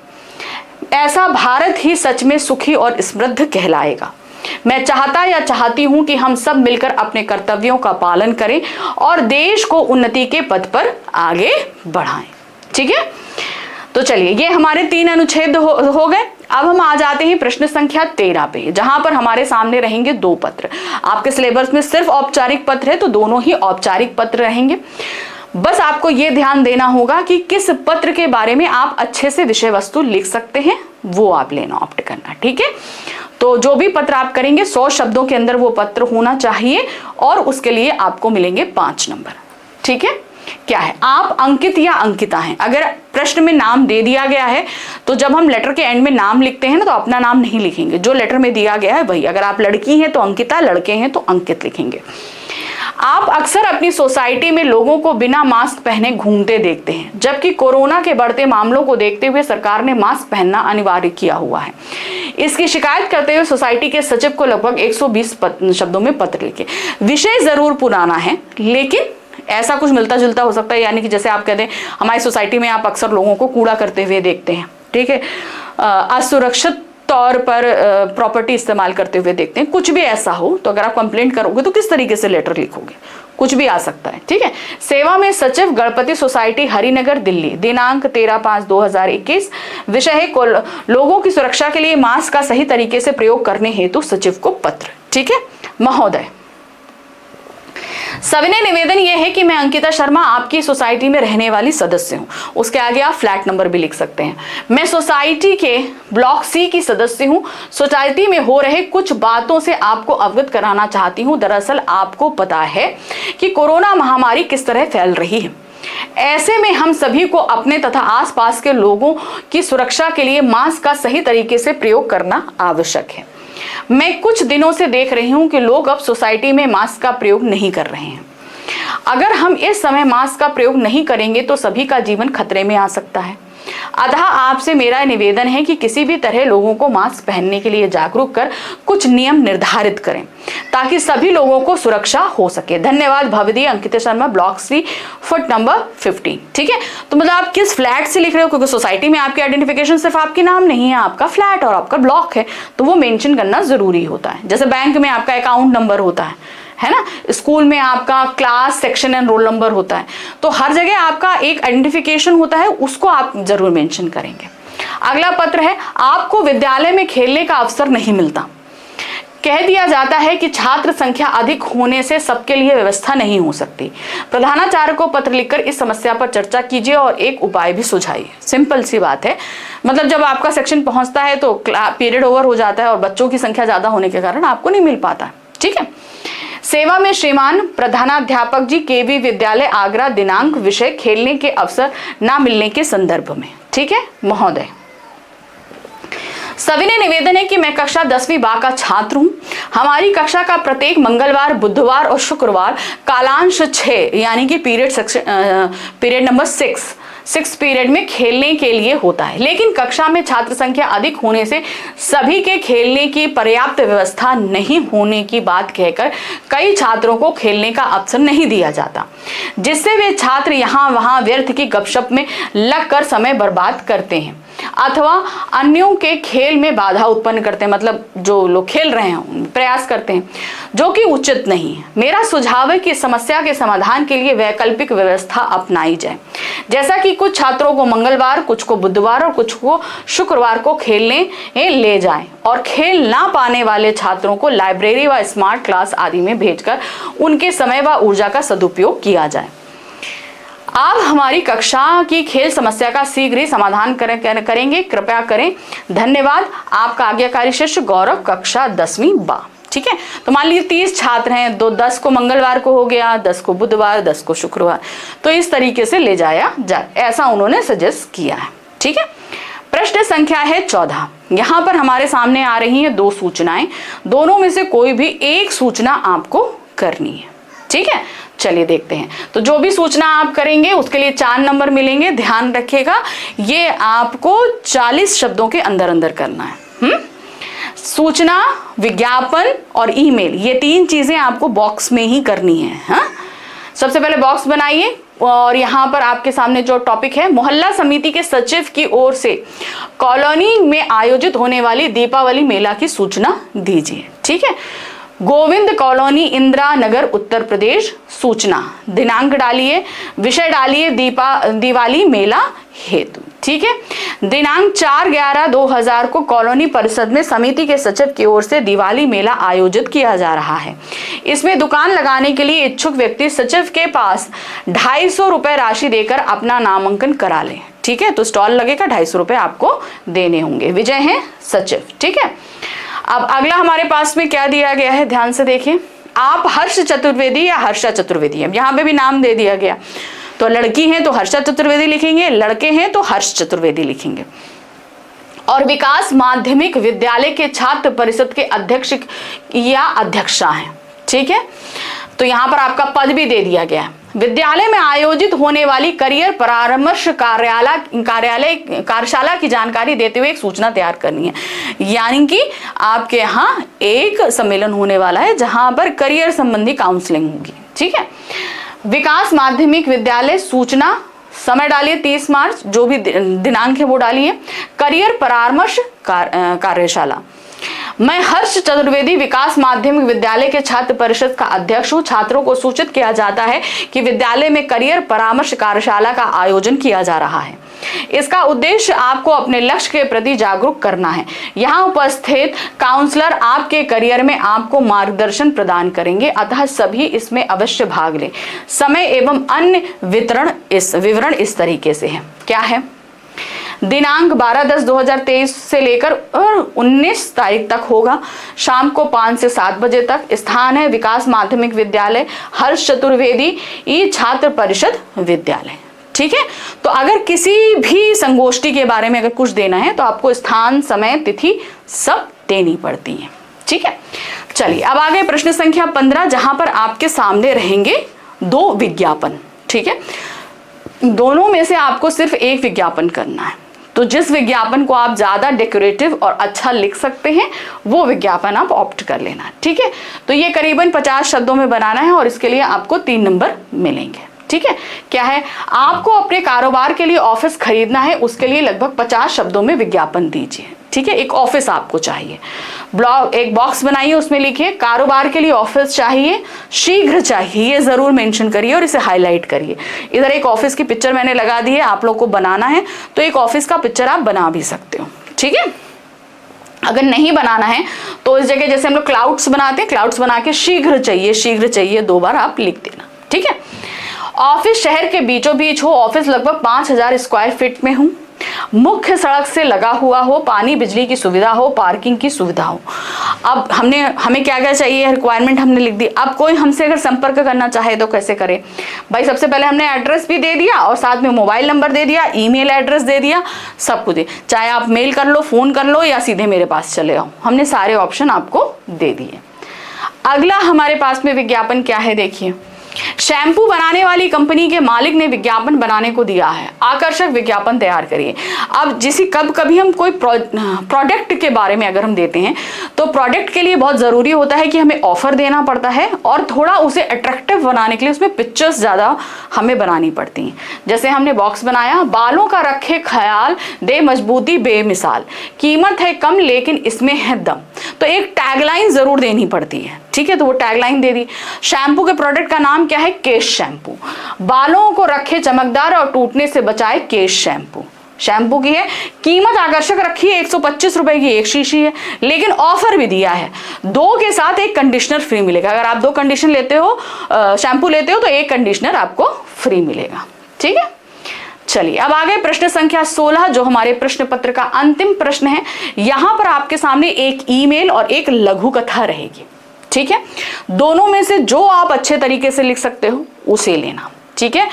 ऐसा भारत ही सच में सुखी और समृद्ध कहलाएगा। मैं चाहता या चाहती हूं कि हम सब मिलकर अपने कर्तव्यों का पालन करें और देश को उन्नति के पथ पर आगे बढ़ाएं। ठीक है, तो चलिए ये हमारे 3 अनुच्छेद हो गए। अब हम आ जाते हैं प्रश्न संख्या 13 पे, जहां पर हमारे सामने रहेंगे 2 पत्र। आपके सिलेबस में सिर्फ औपचारिक पत्र है तो दोनों ही औपचारिक पत्र रहेंगे। बस आपको ये ध्यान देना होगा कि किस पत्र के बारे में आप अच्छे से विषय वस्तु लिख सकते हैं वो आप लेना, ऑप्ट करना। ठीक है, तो जो भी पत्र आप करेंगे 100 शब्दों के अंदर वो पत्र होना चाहिए और उसके लिए आपको मिलेंगे 5 नंबर। ठीक है, क्या है? आप अंकित या अंकिता हैं। अगर प्रश्न में नाम दे दिया गया है तो जब हम लेटर के एंड में नाम लिखते हैं ना तो अपना नाम नहीं लिखेंगे, जो लेटर में दिया गया है वही। अगर आप लड़की हैं तो अंकिता, लड़के हैं तो अंकित लिखेंगे। आप अक्सर अपनी सोसाइटी में लोगों को बिना मास्क पहने घूमते देखते हैं, जबकि कोरोना के बढ़ते मामलों को देखते हुए सरकार ने मास्क पहनना अनिवार्य किया हुआ है। इसकी शिकायत करते हुए सोसाइटी के सचिव को लगभग 120 शब्दों में पत्र लिखे। विषय जरूर पुराना है लेकिन ऐसा कुछ मिलता जुलता हो सकता है, यानी कि जैसे आप कहते हैं हमारी सोसाइटी में आप अक्सर लोगों को कूड़ा करते हुए देखते हैं, ठीक है, असुरक्षित तौर पर प्रॉपर्टी इस्तेमाल करते हुए देखते हैं, कुछ भी ऐसा हो तो अगर आप कंप्लेंट करोगे तो किस तरीके से लेटर लिखोगे, कुछ भी आ सकता है, ठीक है। सेवा में सचिव, गणपति सोसाइटी, हरिनगर, दिल्ली, दिनांक 13/5/2021। विषय है लोगों की सुरक्षा के लिए मास्क का सही तरीके से प्रयोग करने हेतु सचिव को पत्र, ठीक है। महोदय, सविनय निवेदन यह है कि मैं अंकिता शर्मा आपकी सोसाइटी में रहने वाली सदस्य हूं। उसके आगे आप फ्लैट नंबर भी लिख सकते हैं। मैं सोसाइटी के ब्लॉक सी की सदस्य हूं। सोसाइटी में हो रहे कुछ बातों से आपको अवगत कराना चाहती हूं। दरअसल आपको पता है कि कोरोना महामारी किस तरह फैल रही है। ऐसे में हम सभी को अपने तथा आसपास के लोगों की सुरक्षा के लिए मास्क का सही तरीके से प्रयोग करना आवश्यक है। मैं कुछ दिनों से देख रही हूं कि लोग अब सोसाइटी में मास्क का प्रयोग नहीं कर रहे हैं। अगर हम इस समय मास्क का प्रयोग नहीं करेंगे तो सभी का जीवन खतरे में आ सकता है। अतः आपसे मेरा निवेदन है कि किसी भी तरह लोगों को मास्क पहनने के लिए जागरूक कर कुछ नियम निर्धारित करें ताकि सभी लोगों को सुरक्षा हो सके। धन्यवाद। भवदी अंकिता शर्मा, ब्लॉक सी, फुट नंबर 15, ठीक है। तो मतलब आप किस फ्लैट से लिख रहे हो, क्योंकि सोसाइटी में आपकी आइडेंटिफिकेशन सिर्फ आपके नाम नहीं है, आपका फ्लैट और आपका ब्लॉक है, तो वो मेंशन करना जरूरी होता है। जैसे बैंक में आपका अकाउंट नंबर होता है ना, स्कूल में आपका class, section and roll number होता है, तो हर जगह आपका एक आइडेंटिफिकेशन होता है, उसको आप जरूर मेंशन करेंगे। अगला पत्र है, आपको विद्यालय में खेलने का अवसर नहीं मिलता। कह दिया जाता है कि छात्र संख्या अधिक होने से सबके लिए व्यवस्था नहीं हो सकती। प्रधानाचार्य को पत्र लिखकर इस समस्या पर चर्चा कीजिए और एक उपाय भी सुझाइए। सिंपल सी बात है, मतलब जब आपका सेक्शन पहुंचता है तो पीरियड ओवर हो जाता है और बच्चों की संख्या ज्यादा होने के कारण आपको नहीं मिल पाता, ठीक है। सेवा में श्रीमान प्रधानाध्यापक जी, केवी विद्यालय, आगरा, दिनांक, विषय खेलने के अवसर न मिलने के संदर्भ में, ठीक है। महोदय, सविनय निवेदन है कि मैं कक्षा 10वीं बा का छात्र हूं। हमारी कक्षा का प्रत्येक मंगलवार, बुधवार और शुक्रवार कालांश 6 यानी कि पीरियड नंबर 6 पीरियड में खेलने के लिए होता है, लेकिन कक्षा में छात्र संख्या अधिक होने से सभी के खेलने की पर्याप्त व्यवस्था नहीं होने की बात कहकर कई छात्रों को खेलने का अवसर नहीं दिया जाता, जिससे वे छात्र यहाँ वहाँ व्यर्थ की गपशप में लगकर समय बर्बाद करते हैं अथवा अन्यों के खेल में बाधा उत्पन्न करते हैं, मतलब जो लोग खेल रहे हैं प्रयास करते हैं, जो कि उचित नहीं है। मेरा सुझाव है कि समस्या के समाधान के लिए वैकल्पिक व्यवस्था अपनाई जाए, जैसा कि कुछ छात्रों को मंगलवार, कुछ को बुधवार और कुछ को शुक्रवार को खेलने ले जाएं और खेल ना पाने वाले छात्रों को लाइब्रेरी व स्मार्ट क्लास आदि में भेजकर उनके समय व ऊर्जा का सदुपयोग किया जाए। आप हमारी कक्षा की खेल समस्या का शीघ्र ही समाधान करेंगे, कृपया करें। धन्यवाद। आपका आज्ञाकारी शिष्य गौरव, कक्षा 10वीं बा, ठीक है। तो मान लीजिए 30 छात्र हैं, 10 को मंगलवार को हो गया, 10 को बुधवार, 10 को शुक्रवार, तो इस तरीके से ले जाया जाए, ऐसा उन्होंने सजेस्ट किया है, ठीक है। प्रश्न संख्या है 14। यहाँ पर हमारे सामने आ रही है 2 सूचनाएं, दोनों में से कोई भी एक सूचना आपको करनी है, ठीक है। चलिए देखते हैं। तो जो भी सूचना आप करेंगे उसके लिए 4 नंबर मिलेंगे। ध्यान रखिएगा, ये आपको 40 शब्दों के अंदर अंदर करना है। सूचना, विज्ञापन और ईमेल, ये 3 चीजें आपको बॉक्स में ही करनी है। हाँ, सबसे पहले बॉक्स बनाइए और यहाँ पर आपके सामने जो टॉपिक है, मोहल्ला समिति के सचिव की ओर से कॉलोनी में आयोजित होने वाली दीपावली मेला की सूचना दीजिए, ठीक है। गोविंद कॉलोनी, इंदिरा नगर, उत्तर प्रदेश। सूचना, दिनांक डालिए, विषय डालिए दिवाली मेला हेतु, ठीक है। दिनांक 4/11/2000 को कॉलोनी परिषद में समिति के सचिव की ओर से दिवाली मेला आयोजित किया जा रहा है। इसमें दुकान लगाने के लिए इच्छुक व्यक्ति सचिव के पास 250 रुपए राशि देकर अपना नामांकन करा ले, ठीक है। तो स्टॉल लगेगा, 250 रुपए आपको देने होंगे। विजय है सचिव, ठीक है। अब अगला हमारे पास में क्या दिया गया है, ध्यान से देखिए। आप हर्ष चतुर्वेदी या हर्षा चतुर्वेदी है, यहाँ पे भी नाम दे दिया गया। तो लड़की हैं तो हर्षा चतुर्वेदी लिखेंगे, लड़के हैं तो हर्ष चतुर्वेदी लिखेंगे। और विकास माध्यमिक विद्यालय के छात्र परिषद के अध्यक्ष या अध्यक्षा हैं, ठीक है। तो यहाँ पर आपका पद भी दे दिया गया है। विद्यालय में आयोजित होने वाली करियर परामर्श कार्यशाला की जानकारी देते हुए एक सूचना तैयार करनी है, यानी कि आपके यहाँ एक सम्मेलन होने वाला है जहां पर करियर संबंधी काउंसलिंग होगी, ठीक है। विकास माध्यमिक विद्यालय सूचना, समय डालिए 30 मार्च, जो भी दिनांक है वो डालिए। करियर परामर्श कार्यशाला, मैं हर्ष चतुर्वेदी विकास माध्यमिक विद्यालय के छात्र परिषद का अध्यक्ष हूं। छात्रों को सूचित किया जाता है कि विद्यालय में करियर परामर्श कार्यशाला का आयोजन किया जा रहा है। इसका उद्देश्य आपको अपने लक्ष्य के प्रति जागरूक करना है। यहाँ उपस्थित काउंसलर आपके करियर में आपको मार्गदर्शन प्रदान करेंगे, अतः सभी इसमें अवश्य भाग लें। समय एवं अन्य विवरण इस तरीके से है। क्या है? दिनांक 12/10/2023 से लेकर 19 तारीख तक होगा। शाम को 5 से 7 बजे तक। स्थान है विकास माध्यमिक विद्यालय, हर्ष चतुर्वेदी छात्र परिषद विद्यालय। ठीक है, तो अगर किसी भी संगोष्ठी के बारे में अगर कुछ देना है तो आपको स्थान, समय, तिथि सब देनी पड़ती है। ठीक है, चलिए अब आगे प्रश्न संख्या 15, जहां पर आपके सामने रहेंगे 2 विज्ञापन। ठीक है, दोनों में से आपको सिर्फ एक विज्ञापन करना है। तो जिस विज्ञापन को आप ज्यादा डेकोरेटिव और अच्छा लिख सकते हैं वो विज्ञापन आप ऑप्ट कर लेना। ठीक है, तो ये करीबन 50 शब्दों में बनाना है और इसके लिए आपको 3 नंबर मिलेंगे। ठीक है, क्या है? आपको अपने कारोबार के लिए ऑफिस खरीदना है, उसके लिए लगभग 50 शब्दों में विज्ञापन दीजिए। ठीक है, एक ऑफिस आपको चाहिए। एक बॉक्स बनाइए, उसमें लिखिए कारोबार के लिए ऑफिस चाहिए, शीघ्र चाहिए, ये जरूर मेंशन करिए और इसे हाईलाइट करिए। इधर एक ऑफिस की पिक्चर मैंने लगा दी है, आप लोग को बनाना है तो एक ऑफिस का पिक्चर आप बना भी सकते हो। ठीक है, अगर नहीं बनाना है तो इस जगह जैसे हम लोग क्लाउड्स बनाते हैं, क्लाउड्स बना के शीघ्र चाहिए 2 बार आप लिख देना। ठीक है, ऑफिस शहर के बीचों बीच हो, ऑफिस लगभग 5000 स्क्वायर फीट में हो, मुख्य सड़क से लगा हुआ हो, पानी बिजली की सुविधा हो, पार्किंग की सुविधा हो। अब हमें क्या क्या चाहिए, रिक्वायरमेंट हमने लिख दी। अब कोई हमसे अगर संपर्क करना चाहे तो कैसे करें भाई? सबसे पहले हमने एड्रेस भी दे दिया और साथ में मोबाइल नंबर दे दिया, ईमेल एड्रेस दे दिया, सब कुछ दे। चाहे आप मेल कर लो, फोन कर लो या सीधे मेरे पास चले आओ, हमने सारे ऑप्शन आपको दे दिए। अगला हमारे पास में विज्ञापन क्या है, देखिए। शैम्पू बनाने वाली कंपनी के मालिक ने विज्ञापन बनाने को दिया है, आकर्षक विज्ञापन तैयार करिए। अब कभी हम कोई प्रोडक्ट के बारे में अगर हम देते हैं तो प्रोडक्ट के लिए बहुत जरूरी होता है कि हमें ऑफर देना पड़ता है और थोड़ा उसे अट्रैक्टिव बनाने के लिए उसमें पिक्चर्स ज्यादा हमें बनानी पड़ती हैं। जैसे हमने बॉक्स बनाया, बालों का रखे ख्याल, दे मजबूती बेमिसाल, कीमत है कम लेकिन इसमें है दम। तो एक टैगलाइन जरूर देनी पड़ती है। ठीक है, तो वो टैगलाइन दे दी। शैम्पू के प्रोडक्ट का नाम क्या है? केश शैम्पू। बालों को रखे चमकदार और टूटने से बचाए केश शैम्पू। शैम्पू की है, कीमत आकर्षक रखी है, 125 रुपए की एक शीशी है, लेकिन ऑफर भी दिया है, 2 के साथ एक कंडीशनर फ्री मिलेगा। अगर आप 2 कंडीशन लेते हो, शैम्पू लेते हो तो एक कंडीशनर आपको फ्री मिलेगा। ठीक है, चलिए अब आगे प्रश्न संख्या 16, जो हमारे प्रश्न पत्र का अंतिम प्रश्न है। यहां पर आपके सामने एक ईमेल और एक लघु कथा रहेगी। ठीक है, दोनों में से जो आप अच्छे तरीके से लिख सकते हो उसे लेना। ठीक है,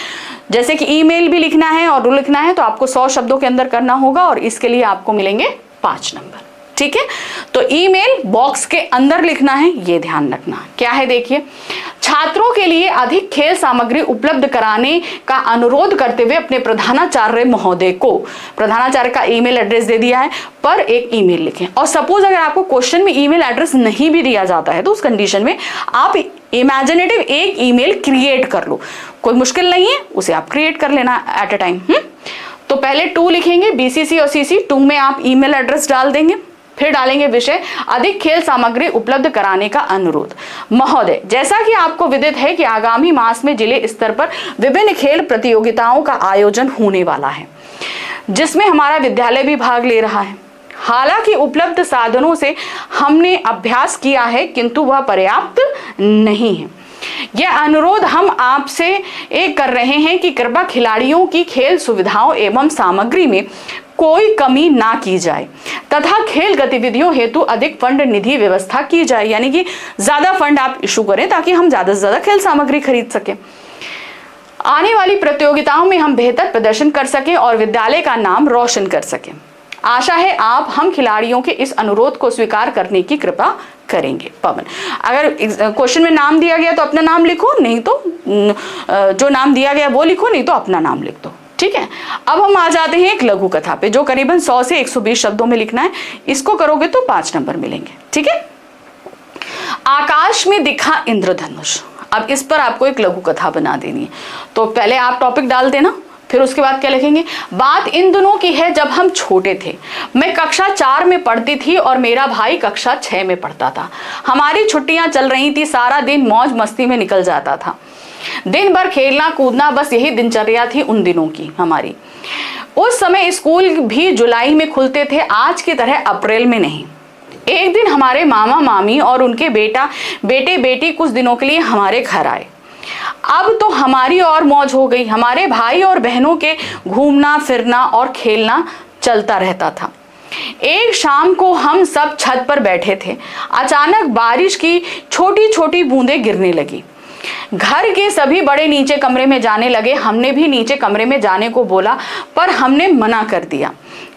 जैसे कि ईमेल भी लिखना है और लिखना है तो आपको 100 शब्दों के अंदर करना होगा और इसके लिए आपको मिलेंगे 5 नंबर। ठीक है, तो ईमेल बॉक्स के अंदर लिखना है, ये ध्यान रखना। क्या है, देखिए। छात्रों के लिए अधिक खेल सामग्री उपलब्ध कराने का अनुरोध करते हुए अपने प्रधानाचार्य महोदय को, प्रधानाचार्य का ईमेल एड्रेस दे दिया है, पर एक ईमेल लिखें। और सपोज अगर आपको क्वेश्चन में ईमेल एड्रेस नहीं भी दिया जाता है तो उस कंडीशन में आप इमेजिनेटिव एक ईमेल क्रिएट कर लो, कोई मुश्किल नहीं है, उसे आप क्रिएट कर लेना एट अ टाइम। तो पहले 2 लिखेंगे, BCC और CC, 2 में आप ईमेल एड्रेस डाल देंगे, फिर डालेंगे विषय अधिक खेल सामग्री उपलब्ध कराने का अनुरोध। महोदय, जैसा कि आपको विदित है कि आगामी मास में जिले स्तर पर विभिन्न खेल प्रतियोगिताओं का आयोजन होने वाला है, जिसमें हमारा विद्यालय भी भाग ले रहा है। हालांकि उपलब्ध साधनों से हमने अभ्यास किया है किंतु वह पर्याप्त नहीं है। यह अनुरोध हम आपसे एक कर रहे हैं कि कृपया खिलाड़ियों की खेल सुविधाओं एवं सामग्री में कोई कमी ना की जाए तथा खेल गतिविधियों हेतु अधिक फंड निधि व्यवस्था की जाए, यानी कि ज्यादा फंड आप इशू करें ताकि हम ज्यादा से ज्यादा खेल सामग्री खरीद सकें। आने वाली प्रतियोगिताओं में हम बेहतर प्रदर्शन कर सकें और विद्यालय का नाम रोशन कर सकें। आशा है आप हम खिलाड़ियों के इस अनुरोध को स्वीकार करने की कृपा करेंगे। पवन, अगर क्वेश्चन में नाम दिया गया तो अपना नाम लिखो, नहीं तो जो नाम दिया गया वो लिखो, नहीं तो अपना नाम लिख दो। ठीक है, अब हम आ जाते हैं एक लघु कथा पे, जो करीबन 100 से 120 शब्दों में लिखना है। इसको करोगे तो 5 नंबर मिलेंगे। ठीक है, आकाश में दिखा इंद्रधनुष। अब इस पर आपको एक लघु कथा बना देनी है। तो पहले आप टॉपिक डाल देना, फिर उसके बाद क्या लिखेंगे। बात इन दिनों की है जब हम छोटे थे। मैं कक्षा 4 में पढ़ती थी और मेरा भाई कक्षा 6 में पढ़ता था। हमारी छुट्टियां चल रही थी, सारा दिन मौज मस्ती में निकल जाता था। दिन भर खेलना कूदना, बस यही दिनचर्या थी उन दिनों की हमारी। उस समय स्कूल भी जुलाई में खुलते थे, आज की तरह अप्रैल में नहीं। एक दिन हमारे मामा मामी और उनके बेटे बेटी कुछ दिनों के लिए हमारे घर आए। अब तो हमारी और मौज हो गई। हमारे भाई और बहनों के घूमना फिरना और खेलना चलता रहता था। एक शाम को हम सब छत पर बैठे थे, अचानक बारिश की छोटी छोटी बूंदें गिरने लगी। घर के सभी बड़े नीचे कमरे में जाने लगे। हमने भी नीचे कमरे में जाने को बोला, पर हमने मना कर दिया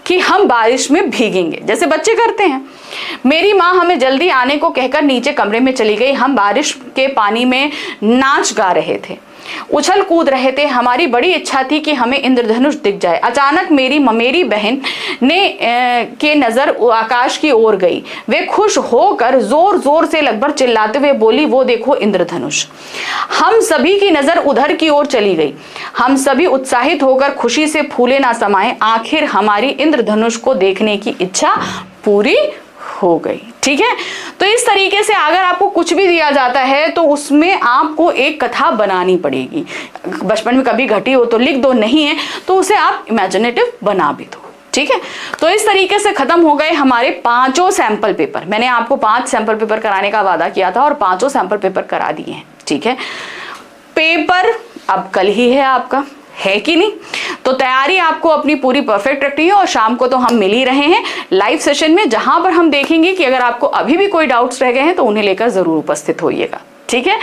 कि हम बारिश में भीगेंगे, जैसे बच्चे करते हैं। मेरी माँ हमें जल्दी आने को कहकर नीचे कमरे में चली गई। हम बारिश के पानी में नाच गा रहे थे, उछल कूद रहे थे। हमारी बड़ी इच्छा थी कि हमें इंद्रधनुष दिख जाए। अचानक मेरी बहन के नजर आकाश की ओर गई। वे खुश होकर जोर जोर से लगभग चिल्लाते हुए बोली, वो देखो इंद्रधनुष। हम सभी की नजर उधर की ओर चली गई। हम सभी उत्साहित होकर खुशी से फूले ना समाये। आखिर हमारी इंद्रधनुष को देखने की इच्छा पूरी हो गई। ठीक है, तो इस तरीके से अगर आपको कुछ भी दिया जाता है तो उसमें आपको एक कथा बनानी पड़ेगी। बचपन में कभी घटी हो तो लिख दो, नहीं है तो उसे आप इमेजिनेटिव बना भी दो। ठीक है, तो इस तरीके से खत्म हो गए हमारे 5 सैंपल पेपर। मैंने आपको 5 सैंपल पेपर कराने का वादा किया था और 5 सैंपल पेपर करा दिए हैं। ठीक है, पेपर अब कल ही है आपका, है कि नहीं? तो तैयारी आपको अपनी पूरी परफेक्ट रखनी है। और शाम को तो हम मिल ही रहे हैं लाइव सेशन में, जहां पर हम देखेंगे कि अगर आपको अभी भी कोई डाउट्स रह गए हैं तो उन्हें लेकर जरूर उपस्थित होइएगा। ठीक है,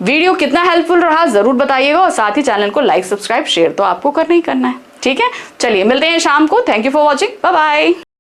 वीडियो कितना हेल्पफुल रहा जरूर बताइएगा और साथ ही चैनल को लाइक सब्सक्राइब शेयर तो आपको करना ही करना है। ठीक है, चलिए मिलते हैं शाम को। Thank you for watching, bye bye.